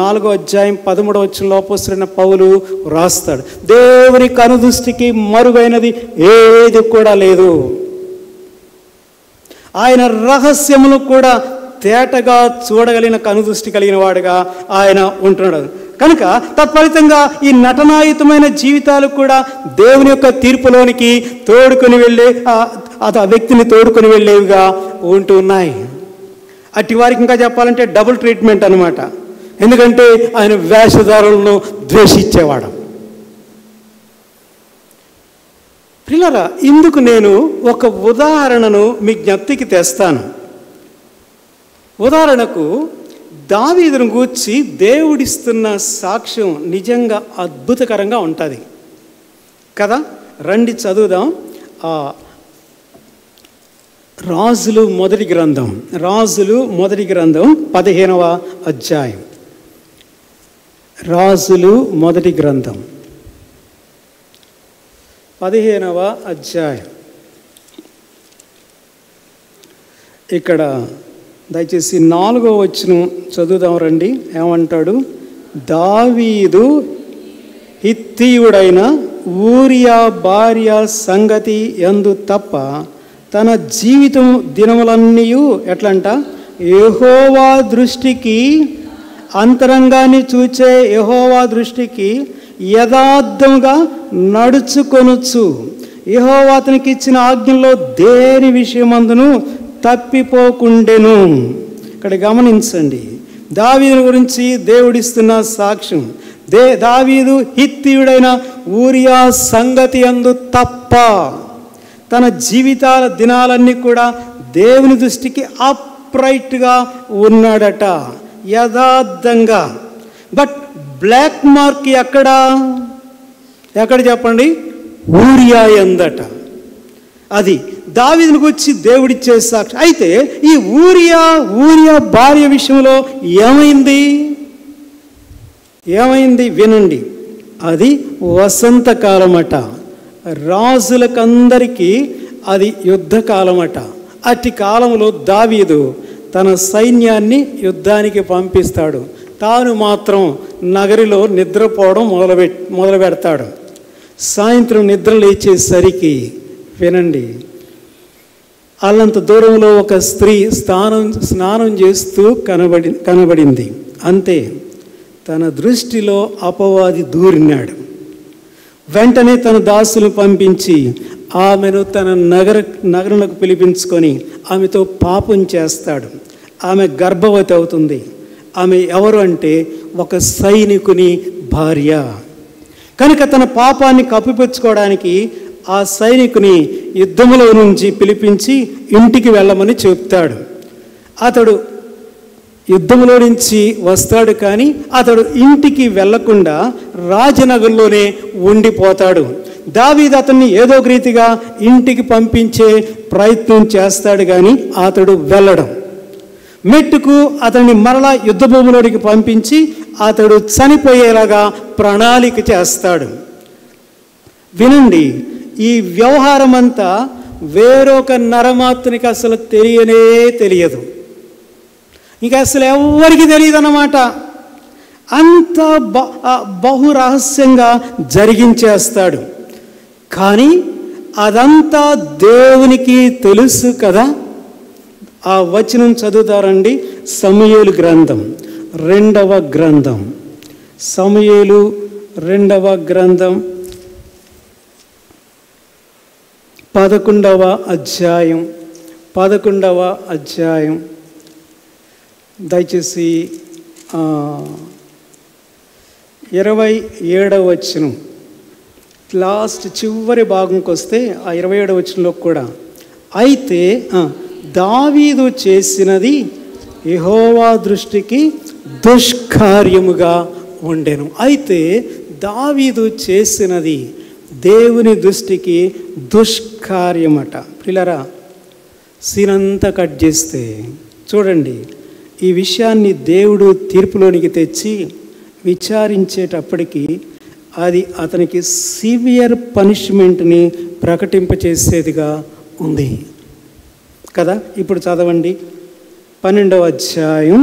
4వ అధ్యాయం 13వ వచనంలో అపోస్తలుడైన పౌలు రాస్తాడు, దేవుని కనుదృష్టికి మరుగైనది ఏది కూడా లేదు. ఆయన రహస్యములు కూడా తేటగా చూడగలిగిన కనుదృష్టి కలిగిన వాడుగా ఆయన ఉంటున్నాడు. కనుక తత్ఫలితంగా ఈ నటనాయుతమైన జీవితాలు కూడా దేవుని యొక్క తీర్పులోనికి తోడుకొని వెళ్ళే ఆ వ్యక్తిని తోడుకొని వెళ్ళేవిగా ఉంటున్నాయి. అట్టి వారికి ఇంకా చెప్పాలంటే డబుల్ ట్రీట్మెంట్ అన్నమాట. ఎందుకంటే ఆయన వేషధారులను ద్వేషించేవాడు. ప్రియులారా, ఇందుకు నేను ఒక ఉదాహరణను మీ జ్ఞప్తికి తెస్తాను. ఉదాహరణకు దావీదును గూర్చి దేవుడిస్తున్న సాక్ష్యం నిజంగా అద్భుతకరంగా ఉంటుంది కదా. రండి చదువుదాం. రాజులు మొదటి గ్రంథం 15వ అధ్యాయం. రాజులు మొదటి గ్రంథం 15వ అధ్యాయం. ఇక్కడ దయచేసి 4వ వచనం చదువుదాం రండి. ఏమంటాడు? దావీదు హిత్తీయుడైన ఊరియా భార్య సంగతి యందు తప్ప తన జీవితం దినములన్నీ ఎట్లంట, యెహోవా దృష్టికి, అంతరంగాన్ని చూచే యెహోవా దృష్టికి యథార్థంగా నడుచుకొనుచు యెహోవా అతనికి ఇచ్చిన ఆజ్ఞల్లో దేని విషయమందును తప్పిపోకుండెను. ఇక్కడ గమనించండి, దావీదు గురించి దేవుడిస్తున్న సాక్ష్యం. దావీదు హిత్తీయుడైన ఊరియా సంగతి యందు తప్ప తన జీవితాల దినాలన్నీ కూడా దేవుని దృష్టికి అప్రైట్గా ఉన్నాడట, యథార్థంగా. బట్ బ్లాక్ మార్క్ ఎక్కడ చెప్పండి? ఊరియా యందట. అది దావీదును గురించి దేవుడిచ్చే సాక్ష్యం. అయితే ఈ ఊరియా భార్య విషయంలో ఏమైంది వినండి. అది వసంతకాలమట. రాజులకందరికీ అది యుద్ధకాలమట. అట్టి కాలంలో దావీదు తన సైన్యాన్ని యుద్ధానికి పంపిస్తాడు. తాను మాత్రం నగరిలో నిద్రపోవడం మొదలు పెడతాడు. సాయంత్రం నిద్ర లేచేసరికి వినండి, అల్లంత దూరంలో ఒక స్త్రీ స్నానం చేస్తూ కనబడింది. అంతే, తన దృష్టిలో అపవాది దూరినాడు. వెంటనే తన దాసులను పంపించి ఆమెను తన నగరంలోకి పిలిపించుకొని ఆమెతో పాపం చేస్తాడు. ఆమె గర్భవతి అవుతుంది. ఆమె ఎవరు అంటే ఒక సైనికుని భార్య. కనుక తన పాపాన్ని కప్పిపుచ్చుకోవడానికి ఆ సైనికుని యుద్ధములో నుంచి పిలిపించి ఇంటికి వెళ్ళమని చెప్తాడు. అతడు యుద్ధంలో నుంచి వస్తాడు, కానీ అతడు ఇంటికి వెళ్లకుండా రాజనగర్లోనే ఉండిపోతాడు. దావీదు అతన్ని ఏదో ఒక రీతిగా ఇంటికి పంపించే ప్రయత్నం చేస్తాడు, కానీ అతడు వెళ్ళడం. మెట్టుకు అతన్ని మరలా యుద్ధభూమిలోనికి పంపించి అతడు చనిపోయేలాగా ప్రణాళిక చేస్తాడు. వినండి, ఈ వ్యవహారం అంతా వేరొక నరమాత్రునికి అసలు తెలియదు. ఇంకా అసలు ఎవరికి తెలియదు అన్నమాట. అంత బహురహస్యంగా జరిగించేస్తాడు. కానీ అదంతా దేవునికి తెలుసు కదా. ఆ వచనం చదువుతారండి. సమూయేలు గ్రంథం 2వ గ్రంథం, సమూయేలు 2వ గ్రంథం 11వ అధ్యాయం. దయచేసి 27వ వచనం లాస్ట్ చివరి భాగంకి వస్తే ఆ 27వ వచనంలో కూడా, అయితే దావీదు చేసినది యెహోవా దృష్టికి దుష్కార్యముగా ఉండెను. అయితే దావీదు చేసినది దేవుని దృష్టికి దుష్కార్యమట. పిల్లరా, సీనంతా కట్ చేస్తే చూడండి, ఈ విషయాన్ని దేవుడు తీర్పులోనికి తెచ్చి విచారించేటప్పటికీ అది అతనికి సివియర్ పనిష్మెంట్ని ప్రకటింపచేసేదిగా ఉంది కదా. ఇప్పుడు చదవండి 12వ అధ్యాయం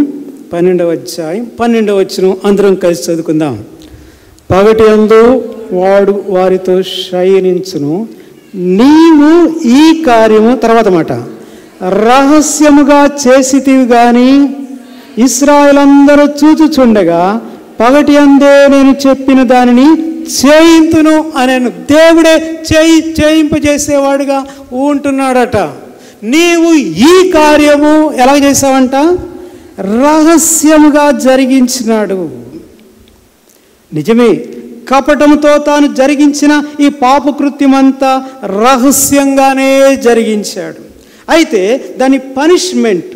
12వ వచనం అందరం కలిసి చదువుకుందాం. పగటి యందు వాడు వారితో శయనించును, నీవు ఈ కార్యము, తర్వాత మాట, రహస్యముగా చేసితివి గాని ఇశ్రాయేలందరూ చూచుచుండగా పగటి అందే నేను చెప్పిన దానిని చేయింతును అనేను. దేవుడే చేయింపజేసేవాడుగా ఉంటున్నాడట. నీవు ఈ కార్యము ఎలా చేసావంట? రహస్యముగా జరిగించినాడు. నిజమే, కపటముతో తాను జరిగించిన ఈ పాపకృత్యమంతా రహస్యంగానే జరిగించాడు. అయితే దాని పనిష్మెంట్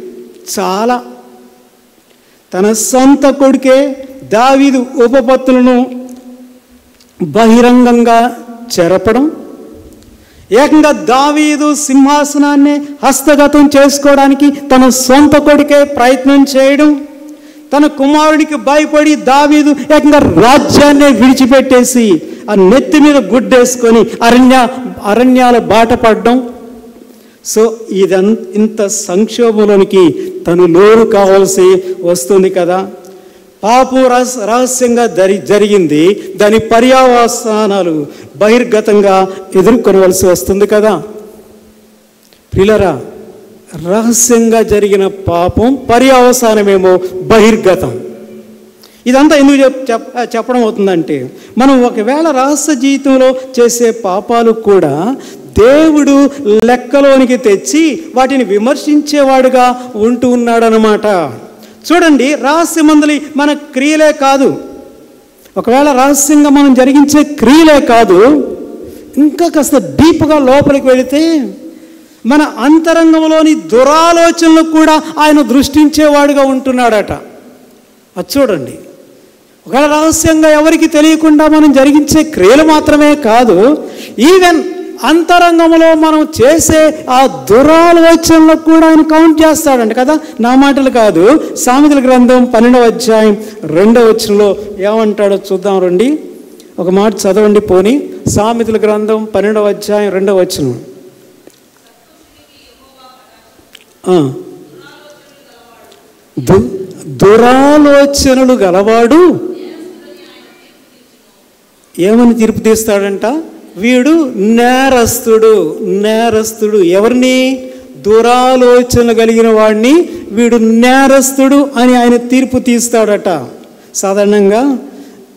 చాలా. తన సొంత కొడుకే దావీదు ఉపపత్తులను బహిరంగంగా చెరపడం, ఏకంగా దావీదు సింహాసనాన్ని హస్తగతం చేసుకోవడానికి తన సొంత కొడుకే ప్రయత్నం చేయడం, తన కుమారుడికి భయపడి దావీదు ఏకంగా రాజ్యాన్నే విడిచిపెట్టేసి ఆ నెత్తి మీద గుడ్డేసుకొని అరణ్యాల బాట పడడం. సో ఇంత సంక్షోభంలోనికి తను లోను కావాల్సి వస్తుంది కదా. పాపం రహస్యంగా జరిగింది, దాని పర్యవసానాలు బహిర్గతంగా ఎదుర్కొనవలసి వస్తుంది కదా. ప్రియులారా, రహస్యంగా జరిగిన పాపం పర్యవసానమేమో బహిర్గతం. ఇదంతా ఎందుకు చెప్పడం అవుతుందంటే, మనం ఒకవేళ రహస్య జీవితంలో చేసే పాపాలు కూడా దేవుడు లెక్కలోనికి తెచ్చి వాటిని విమర్శించేవాడుగా ఉంటూ ఉన్నాడనమాట. చూడండి, రహస్యమందలి మన క్రియలే కాదు, ఒకవేళ రహస్యంగా మనం జరిగించే క్రియలే కాదు, ఇంకా కాస్త డీప్గా లోపలికి వెళితే మన అంతరంగంలోని దురాలోచనలు కూడా ఆయన దృష్టించేవాడుగా ఉంటున్నాడట. అది చూడండి, ఒకవేళ రహస్యంగా ఎవరికి తెలియకుండా మనం జరిగించే క్రియలు మాత్రమే కాదు, ఈవెన్ అంతరంగంలో మనం చేసే ఆ దురాలోచనలకు కూడా ఆయన కౌంట్ చేస్తాడంట కదా. నా మాటలు కాదు, సామెతల గ్రంథం 12వ అధ్యాయం 2వ వచనంలో ఏమంటాడో చూద్దాం రండి. ఒక మాట చదవండి పోని. సామెతల గ్రంథం 12వ అధ్యాయం 2వ వచనం. దురాలోచనలు గలవాడు ఏమని తీర్పు తీస్తాడంట? వీడు నేరస్తుడు. ఎవరిని? దురాలోచన కలిగిన వాడిని వీడు నేరస్తుడు అని ఆయన తీర్పు తీస్తాడట. సాధారణంగా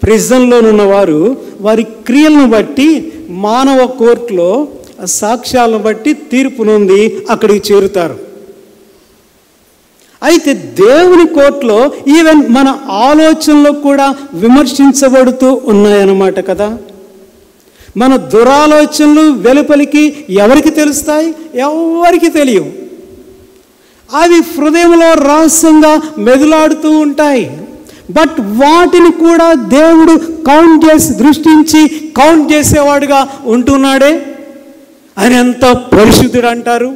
ప్రిజన్లో ఉన్నవారు వారి క్రియలను బట్టి మానవ కోర్టులో సాక్ష్యాలను బట్టి తీర్పు నొంది అక్కడికి చేరుతారు. అయితే దేవుని కోర్టులో ఈవెన్ మన ఆలోచనలు కూడా విమర్శించబడుతూ ఉన్నాయన్నమాట కదా. మన దురాలోచనలు వెలుపలికి ఎవరికి తెలుస్తాయి? ఎవరికి తెలియవు. అవి హృదయంలో రహస్యంగా మెదులాడుతూ ఉంటాయి. బట్ వాటిని కూడా దేవుడు దృష్టించి కౌంట్ చేసేవాడుగా ఉంటున్నాడే. ఆయన ఎంత పరిశుద్ధుడు అంటారు,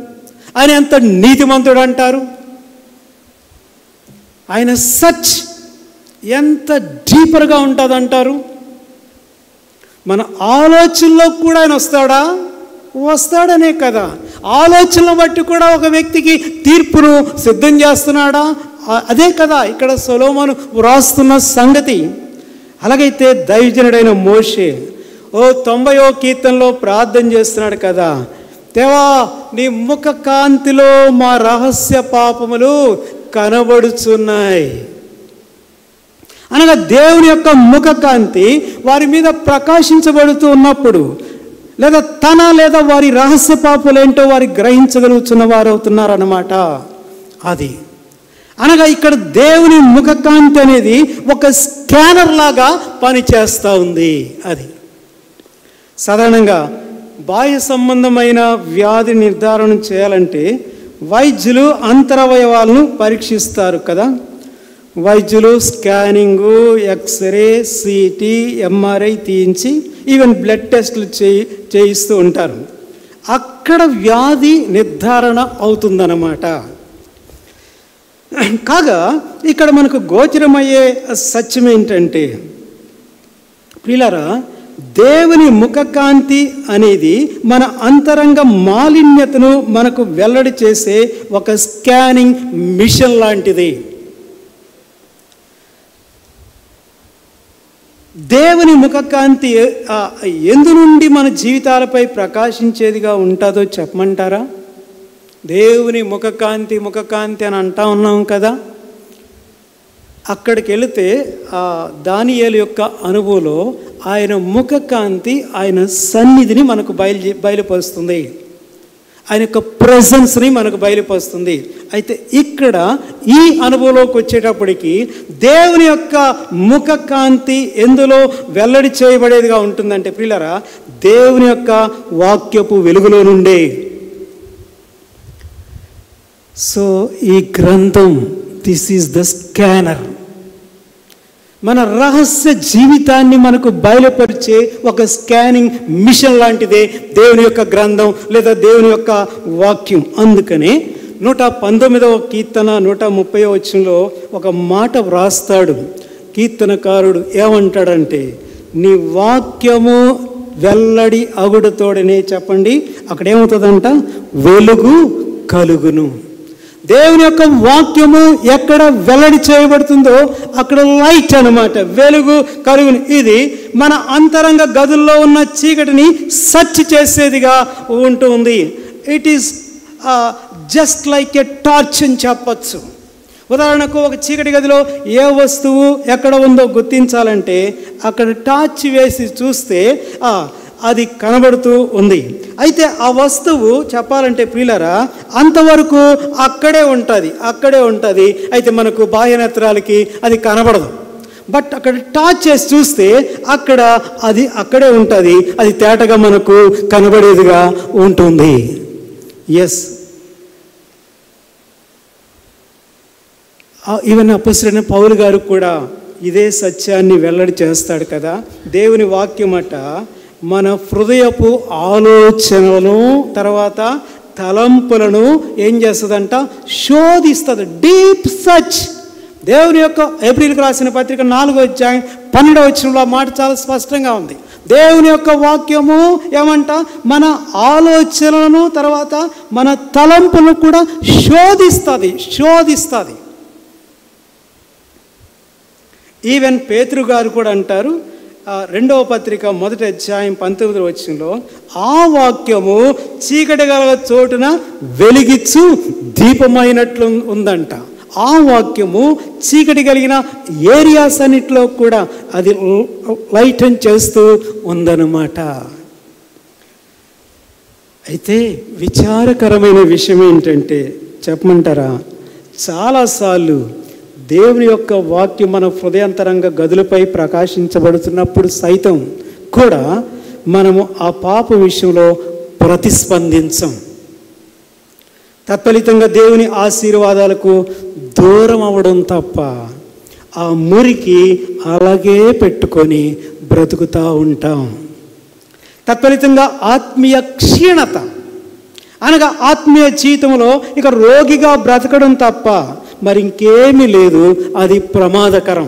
ఆయన ఎంత నీతిమంతుడు అంటారు, ఆయన సచ్ ఎంత డీపర్గా ఉంటుందంటారు. మన ఆలోచనలో కూడా ఆయన వస్తాడనే కదా. ఆలోచనలు బట్టి కూడా ఒక వ్యక్తికి తీర్పును సిద్ధం చేస్తున్నాడా? అదే కదా ఇక్కడ సొలొమోను వ్రాస్తున్న సంగతి. అలాగైతే దైవజనుడైన మోషే 90వ కీర్తనలో ప్రార్థన చేస్తున్నాడు కదా, దేవా నీ ముఖ కాంతిలో మా రహస్య పాపములు కనబడుచున్నాయి అనగా దేవుని యొక్క ముఖ కాంతి వారి మీద ప్రకాశించబడుతూ ఉన్నప్పుడు లేదా వారి రహస్య పాపాలేంటో వారి గ్రహించగలుగుతున్న వారు అవుతున్నారన్నమాట. అది అనగా ఇక్కడ దేవుని ముఖ కాంతి అనేది ఒక స్కానర్ లాగా పనిచేస్తూ ఉంది. అది సాధారణంగా బాహ్య సంబంధమైన వ్యాధి నిర్ధారణ చేయాలంటే వైద్యులు అంతరవయవాలను పరీక్షిస్తారు కదా. వైద్యులు స్కానింగు, ఎక్స్రే, సిటీ, ఎంఆర్ఐ తీయించి ఈవెన్ బ్లడ్ టెస్టులు చేయిస్తూ ఉంటారు. అక్కడ వ్యాధి నిర్ధారణ అవుతుందన్నమాట. కాగా ఇక్కడ మనకు గోచరమయ్యే సత్యం ఏంటంటే, ప్రియులారా, దేవుని ముఖకాంతి అనేది మన అంతరంగ మాలిన్యతను మనకు వెల్లడి చేసే ఒక స్కానింగ్ మిషన్ లాంటిది. దేవుని ముఖకాంతి ఎందు నుండి మన జీవితాలపై ప్రకాశించేదిగా ఉంటుందో చెప్పమంటారా? దేవుని ముఖకాంతి ముఖకాంతి అని అంటా ఉన్నాం కదా. అక్కడికి వెళితే దానియేలు యొక్క అనుభవంలో ఆయన ముఖకాంతి, ఆయన సన్నిధిని మనకు బయలుపరుస్తుంది, ఆయన యొక్క ప్రెజెన్స్ని మనకు బయలుపరుస్తుంది. అయితే ఇక్కడ ఈ అనుభవంలోకి వచ్చేటప్పటికి దేవుని యొక్క ముఖకాంతి ఎందులో వెల్లడి చేయబడేదిగా ఉంటుందంటే ప్రియులారా, దేవుని యొక్క వాక్యపు వెలుగులో నుండే. సో ఈ గ్రంథం, దిస్ ఈజ్ ద స్కానర్, మన రహస్య జీవితాన్ని మనకు బయలుపరిచే ఒక స్కానింగ్ మిషన్ లాంటిదే దేవుని యొక్క గ్రంథం లేదా దేవుని యొక్క వాక్యం. అందుకనే 119వ కీర్తన 130వ వచనంలో ఒక మాట వ్రాస్తాడు కీర్తనకారుడు. ఏమంటాడంటే, నీ వాక్యము వెల్లడి అగుడుతోడనే చెప్పండి. అక్కడ ఏమవుతుందంట, వెలుగు కలుగును. దేవుని యొక్క వాక్యము ఎక్కడ వెల్లడి చేయబడుతుందో అక్కడ లైట్ అన్నమాట, వెలుగు కలుగును. ఇది మన అంతరంగ గదుల్లో ఉన్న చీకటిని సర్చ్ చేసేదిగా ఉంటుంది. It is just like a torch అని చెప్పచ్చు. ఉదాహరణకు ఒక చీకటి గదిలో ఏ వస్తువు ఎక్కడ ఉందో గుర్తించాలంటే అక్కడ టార్చ్ వేసి చూస్తే అది కనబడుతూ ఉంది. అయితే ఆ వస్తువు చెప్పాలంటే ప్రియులారా అంతవరకు అక్కడే ఉంటుంది. అయితే మనకు బాహ్య నేత్రాలకి అది కనబడదు. బట్ అక్కడ టార్చ్ చేసి చూస్తే అది అక్కడే ఉంటుంది, అది తేటగా మనకు కనబడేదిగా ఉంటుంది. ఎస్, ఈవెన్ అపొస్తలుడైన పౌలు గారు కూడా ఇదే సత్యాన్ని వెల్లడి చేస్తాడు కదా. దేవుని వాక్యమట మన హృదయపు ఆలోచనలను తర్వాత తలంపులను ఏం చేస్తుందంట, శోధిస్తుంది. Deep search. దేవుని యొక్క ఏప్రిల్కి రాసిన పత్రిక 4వ అధ్యాయం 12వ వచనంలో మాట చాలా స్పష్టంగా ఉంది. దేవుని యొక్క వాక్యము ఏమంట, మన ఆలోచనలను తర్వాత మన తలంపులను కూడా శోధిస్తుంది. ఈవెన్ పేతురు గారు కూడా అంటారు 2వ పత్రిక 1వ అధ్యాయం 19వ వచనంలో, ఆ వాక్యము చీకటి గల చోటున వెలిగిచ్చు దీపమైనట్లు ఉందంట. ఆ వాక్యము చీకటి కలిగిన ఏరియాస్ అన్నిట్లో కూడా అది లైటన్ చేస్తూ ఉందన్నమాట. అయితే విచారకరమైన విషయం ఏంటంటే చెప్పమంటారా, చాలాసార్లు దేవుని యొక్క వాక్యం మన హృదయాంతరంగ గదులపై ప్రకాశించబడుతున్నప్పుడు సైతం కూడా మనము ఆ పాప విషయంలో ప్రతిస్పందించం. తత్ఫలితంగా దేవుని ఆశీర్వాదాలకు దూరం అవ్వడం తప్ప ఆ మురికి అలాగే పెట్టుకొని బ్రతుకుతూ ఉంటాం. తత్ఫలితంగా ఆత్మీయ క్షీణత అనగా ఆత్మీయ జీవితంలో ఇక రోగిగా బ్రతకడం తప్ప మరి ఇంకేమీ లేదు. అది ప్రమాదకరం.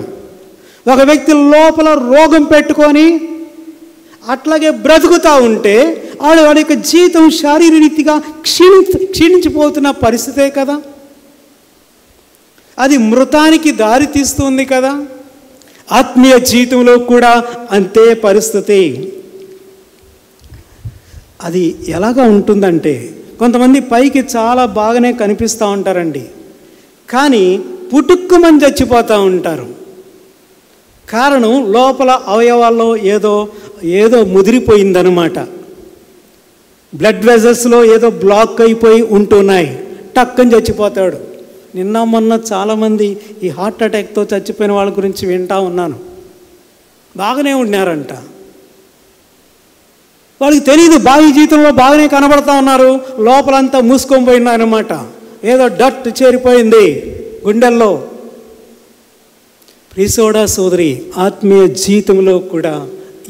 ఒక వ్యక్తి లోపల రోగం పెట్టుకొని అట్లాగే బ్రతుకుతూ ఉంటే వాడి యొక్క జీవితం శారీరరీతిగా క్షీణించిపోతున్న పరిస్థితే కదా. అది మృతానికి దారి తీస్తుంది కదా. ఆత్మీయ జీవితంలో కూడా అంతే పరిస్థితి. అది ఎలాగా ఉంటుందంటే, కొంతమంది పైకి చాలా బాగానే కనిపిస్తూ ఉంటారండి, కానీ పుట్టుక్కుమని చచ్చిపోతూ ఉంటారు. కారణం లోపల అవయవాల్లో ఏదో ముదిరిపోయిందనమాట. బ్లడ్ వెజల్స్లో ఏదో బ్లాక్ అయిపోయి ఉంటున్నాయి, టక్కని చచ్చిపోతాడు. నిన్న మొన్న చాలామంది ఈ హార్ట్ అటాక్తో చచ్చిపోయిన వాళ్ళ గురించి వింటూ ఉన్నాను. బాగానే ఉన్నారంట, వాళ్ళకి తెలియదు బాహ్య జీవితంలో బాగానే కనబడతా ఉన్నారు, లోపలంతా మూసుకొని పోయినారన్నమాట. ఏదో డట్ చేరిపోయింది గుండెల్లో. ప్రియ సోదరి, ఆత్మీయ జీవితంలో కూడా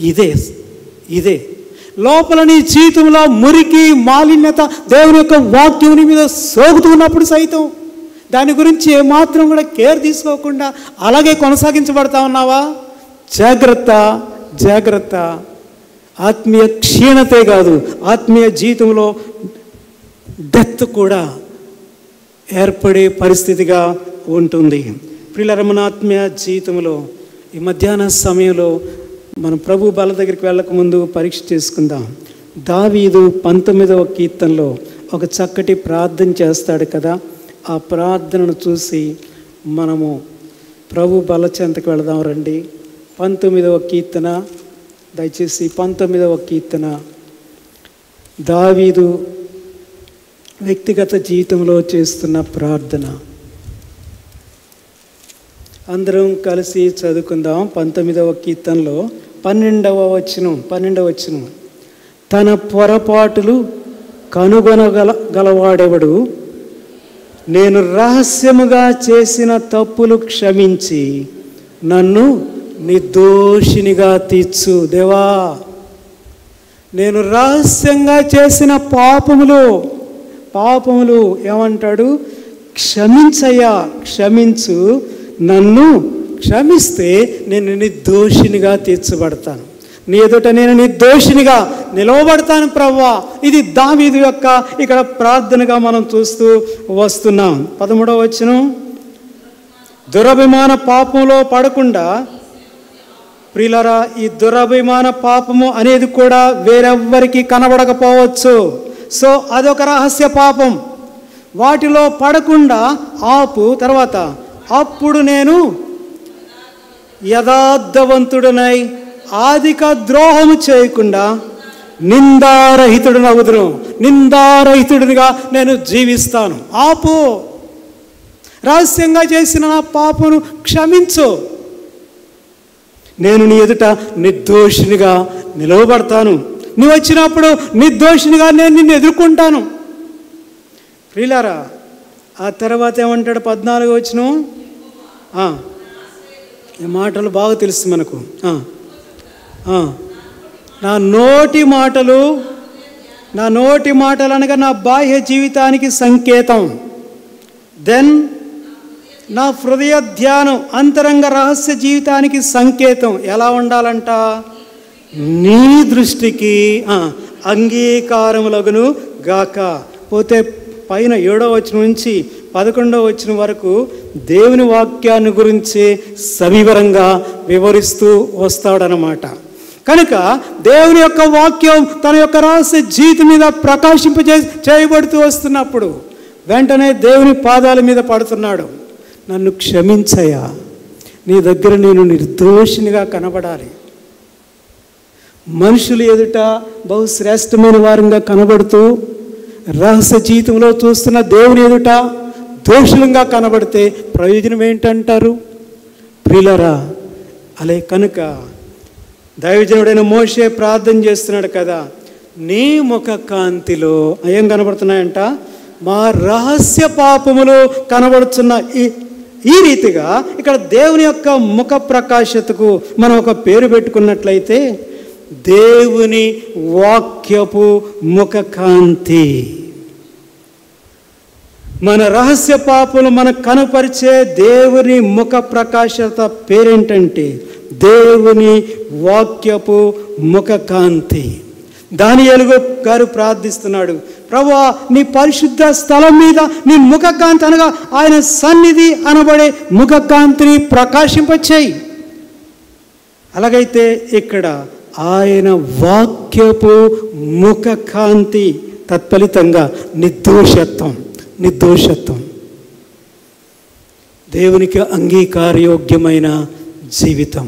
ఇదే లోపల నీ జీవితంలో మురికి మాలిన్యత దేవుని యొక్క వాక్యం మీద సోకుతున్నప్పుడు సైతం దాని గురించి ఏమాత్రం కూడా కేర్ తీసుకోకుండా అలాగే కొనసాగించబడతా ఉన్నావా? జాగ్రత్త. ఆత్మీయ క్షీణతే కాదు, ఆత్మీయ జీవితంలో డెత్ కూడా ఏర్పడే పరిస్థితిగా ఉంటుంది. ప్రియులారా, మన ఆత్మీయ జీవితంలో ఈ మధ్యాహ్న సమయంలో మనం ప్రభు బల దగ్గరికి వెళ్ళకముందు పరీక్ష చేసుకుందాం. దావీదు 19వ కీర్తనలో ఒక చక్కటి ప్రార్థన చేస్తాడు కదా. ఆ ప్రార్థనను చూసి మనము ప్రభు బల చెంతకు వెళదాం రండి. 19వ కీర్తన, దయచేసి 19వ కీర్తన దావీదు వ్యక్తిగత జీవితంలో చేస్తున్న ప్రార్థన. అందరం కలిసి చదువుకుందాం. 19వ కీర్తనలో 12వ వచనం. తన పొరపాటులు కనుగొనగలవాడెవడు? నేను రహస్యముగా చేసిన తప్పులు క్షమించి నన్ను నిర్దోషినిగా తీర్చు. దేవా, నేను రహస్యంగా చేసిన పాపములు ఏమంటాడు? క్షమించయ్యా, క్షమించు, నన్ను క్షమిస్తే నేను నిర్దోషినిగా తీర్చబడతాను, నీ ఎదుట నేను నిర్దోషినిగా నిలవబడతాను ప్రభువా. ఇది దావీదు యొక్క ఇక్కడ ప్రార్థనగా మనం చూస్తూ వస్తున్నాం. 13వ వచనం, దురభిమాన పాపంలో పడకుండా. ప్రియులారా, ఈ దురభిమాన పాపము అనేది కూడా వేరెవ్వరికి కనబడకపోవచ్చు. సో అదొక రహస్య పాపం. వాటిలో పడకుండా ఆపు. తర్వాత, అప్పుడు నేను యథార్థవంతుడనై ఆదిక ద్రోహము చేయకుండా నిందారహితుడిగా నేను జీవిస్తాను. ఆపు. రహస్యంగా చేసిన నా పాపను క్షమించు, నేను నీ ఎదుట నిర్దోషినిగా నిలవబడతాను. నువ్వు వచ్చినప్పుడు నిర్దోషినిగా నేను నిన్ను ఎదుర్కొంటాను. ప్రియులారా, ఆ తర్వాత ఏమంటాడు? 14వ వచనం. ఈ మాటలు బాగా తెలుసు మనకు. నా నోటి మాటలు అనగా నా బాహ్య జీవితానికి సంకేతం. దెన్ నా హృదయ ధ్యానం అంతరంగ రహస్య జీవితానికి సంకేతం. ఎలా ఉండాలంట? నీ దృష్టికి అంగీకారములగును గాక. పోతే పైన 7వ వచనం నుంచి 11వ వచనం వరకు దేవుని వాక్యాన్ని గురించి సవివరంగా వివరిస్తూ వస్తాడనమాట. కనుక దేవుని యొక్క వాక్యం తన యొక్క రహస్య జీవితం మీద చేయబడుతూ వస్తున్నప్పుడు వెంటనే దేవుని పాదాల మీద పడుతున్నాడు. నన్ను క్షమించయ్యా, నీ దగ్గర నేను నిర్దోషినిగా కనబడాలి. మనుషులు ఎదుట బహుశ్రేష్టమైన వారంగా కనబడుతూ రహస్య జీవితంలో చూస్తున్న దేవుని ఎదుట దోషులంగా కనబడితే ప్రయోజనం ఏంటంటారు? ప్రియులారా, అలే కనుక దైవజనుడైన మోషే ప్రార్థన చేస్తున్నాడు కదా, నీ ముఖ కాంతిలో ఏం కనబడుతున్నాయంట? మా రహస్య పాపములు కనబడుతున్న ఈ రీతిగా ఇక్కడ దేవుని యొక్క ముఖ ప్రకాశతకు మనం ఒక పేరు పెట్టుకున్నట్లయితే దేవుని వాక్యపు ముఖ కాంతి. మన రహస్య పాపలు మనకు కనపరిచే దేవుని ముఖ ప్రకాశత పేరేంటంటే దేవుని వాక్యపు ముఖ కాంతి. దానియేలు గారు ప్రార్థిస్తున్నాడు, ప్రభువా, నీ పరిశుద్ధ స్థలం మీద నీ ముఖ కాంతి అనగా ఆయన సన్నిధి అనబడే ముఖ కాంతిని ప్రకాశింపచేయి. అలాగైతే ఇక్కడ ఆయన వాక్యపు ముఖ కాంతి తత్ఫలితంగా నిర్దోషత్వం, దేవునికి అంగీకారయోగ్యమైన జీవితం.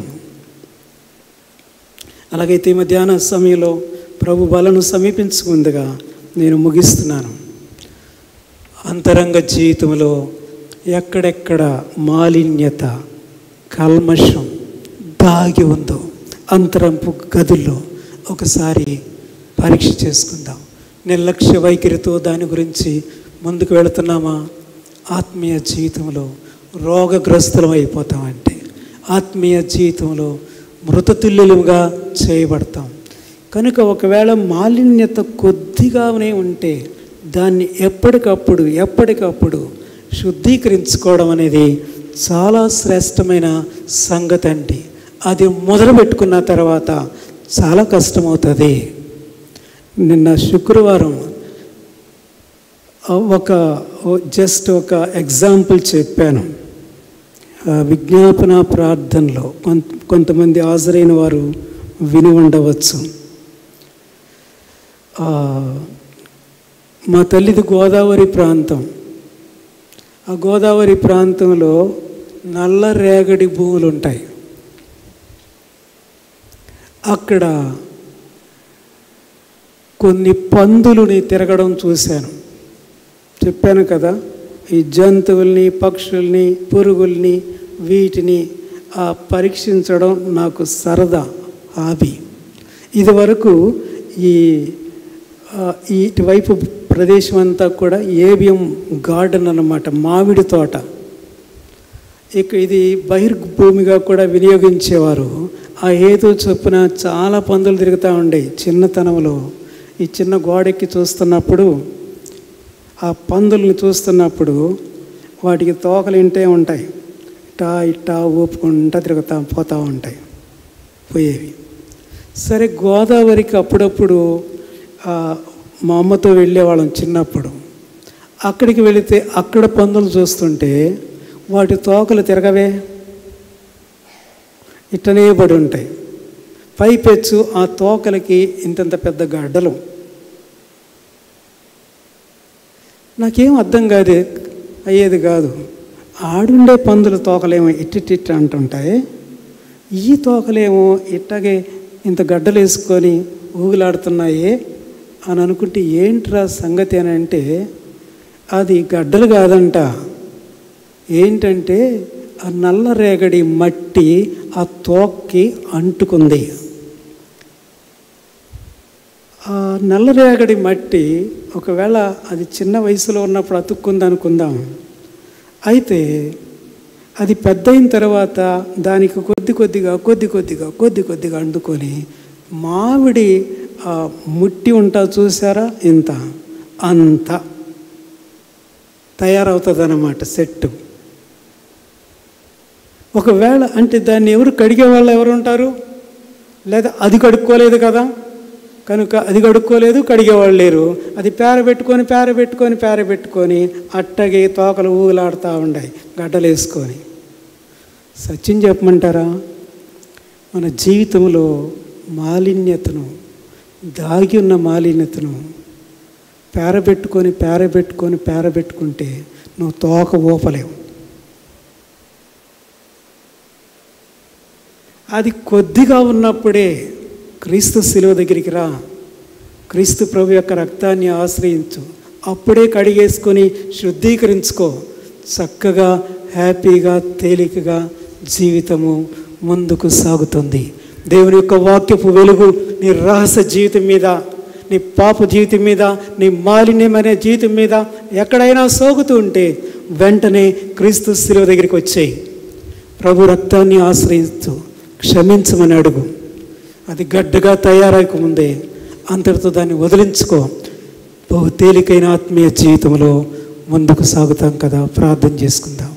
అలాగైతే మధ్యాహ్న సమయంలో ప్రభు బలను సమీపించుకుందిగా నేను ముగిస్తున్నాను. అంతరంగ జీవితంలో ఎక్కడెక్కడ మాలిన్యత, కల్మషం దాగి ఉందో అంతరంపు గదుల్లో ఒకసారి పరీక్ష చేసుకుందాం. నిర్లక్ష్య వైఖరితో దాని గురించి ముందుకు వెళుతున్నామా? ఆత్మీయ జీవితంలో రోగగ్రస్తులం అయిపోతామంటే ఆత్మీయ జీవితంలో మృతతుల్యులుగా చేయబడతాం. కనుక ఒకవేళ మాలిన్యత కొద్దిగానే ఉంటే దాన్ని ఎప్పటికప్పుడు శుద్ధీకరించుకోవడం అనేది చాలా శ్రేష్టమైన సంగతి అండి. అది మొదలుపెట్టుకున్న తర్వాత చాలా కష్టమవుతుంది. నిన్న శుక్రవారం జస్ట్ ఒక ఎగ్జాంపుల్ చెప్పాను. విజ్ఞాపన ప్రార్థనలో కొంతమంది హాజరైన వారు విని ఉండవచ్చు. మా తల్లిది గోదావరి ప్రాంతం. ఆ గోదావరి ప్రాంతంలో నల్ల రేగడి భూములు ఉంటాయి. అక్కడ కొన్ని పందులని తిరగడం చూశాను. చెప్పాను కదా, ఈ జంతువుల్ని, పక్షుల్ని, పురుగుల్ని, వీటిని పరీక్షించడం నాకు సరదా, హాబీ. ఇదివరకు ఇటువైపు ప్రదేశం అంతా కూడా ఏవిఎం గార్డెన్ అన్నమాట, మామిడి తోట. ఇక ఇది బహిర్భూమిగా కూడా వినియోగించేవారు. ఆ హేతు చొప్పున చాలా పందులు తిరుగుతూ ఉండేవి. చిన్నతనంలో ఈ చిన్న గోడెక్కి చూస్తున్నప్పుడు, ఆ పందుల్ని చూస్తున్నప్పుడు వాటికి తోకలు ఇంటే ఉంటాయి, ఇట్టా ఊపుకుంటా తిరుగుతూ పోతూ ఉంటాయి, పోయేవి. సరే, గోదావరికి అప్పుడప్పుడు మా అమ్మతో వెళ్ళేవాళ్ళం చిన్నప్పుడు. అక్కడికి వెళితే అక్కడ పందులు చూస్తుంటే వాటి తోకలు తిరగవే, ఇట్టనే పడి ఉంటాయి. పైపెచ్చు ఆ తోకలకి ఇంతంత పెద్ద గడ్డలు. నాకేం అర్థం అయ్యేది కాదు. ఆడుండే పందుల తోకలేమో ఇట్టిట్టిట్ట అంటుంటాయి, ఈ తోకలేమో ఇట్టగే ఇంత గడ్డలు వేసుకొని ఊగులాడుతున్నాయి అని అనుకుంటే ఏంట్రా సంగతి అని అంటే, అది గడ్డలు కాదంట. ఏంటంటే ఆ నల్ల రేగడి మట్టి ఆ తోక్కి అంటుకుంది. ఆ నల్ల రేగడి మట్టి ఒకవేళ అది చిన్న వయసులో ఉన్నప్పుడు అతుక్కుంది అనుకుందాం. అయితే అది పెద్ద అయిన తర్వాత దానికి కొద్ది కొద్దిగా అంటుకొని మామిడి ముట్టి ఉంటా చూసారా, అంత తయారవుతుంది అన్నమాట సెట్టు. ఒకవేళ అంటే దాన్ని ఎవరు కడిగే వాళ్ళు ఎవరు ఉంటారు? లేదా అది కడుక్కోలేదు కదా, కనుక అది కడుక్కోలేదు, కడిగేవాళ్ళు లేరు. అది పేరబెట్టుకొని అట్టగే తోకలు ఊగులాడుతూ ఉన్నాయి గడ్డలు వేసుకొని. సత్యం చెప్పమంటారా? మన జీవితంలో మాలిన్యతను, దాగి ఉన్న మాలిన్యతను పేరబెట్టుకుంటే నువ్వు తోక ఊపలేవు. అది కొద్దిగా ఉన్నప్పుడే క్రీస్తు శిలువ దగ్గరికి రా, క్రీస్తు ప్రభు యొక్క రక్తాన్ని ఆశ్రయించు, అప్పుడే కడిగేసుకొని శుద్ధీకరించుకో. చక్కగా, హ్యాపీగా, తేలికగా జీవితము ముందుకు సాగుతుంది. దేవుని యొక్క వాక్యపు వెలుగు నీ రహస్య జీవితం మీద, నీ పాప జీవితం మీద, నీ మాలిన్యమనే జీవితం మీద ఎక్కడైనా సోగుతూ ఉంటే వెంటనే క్రీస్తు శిలువ దగ్గరికి వచ్చేయి. ప్రభు రక్తాన్ని ఆశ్రయిస్తూ క్షమించమని అడుగు. అది గడ్డగా తయారకముందే అంతటితో దాన్ని వదిలించుకో. బహు తేలికైన ఆత్మీయ జీవితంలో ముందుకు సాగుతాం కదా. ప్రార్థన చేసుకుందాం.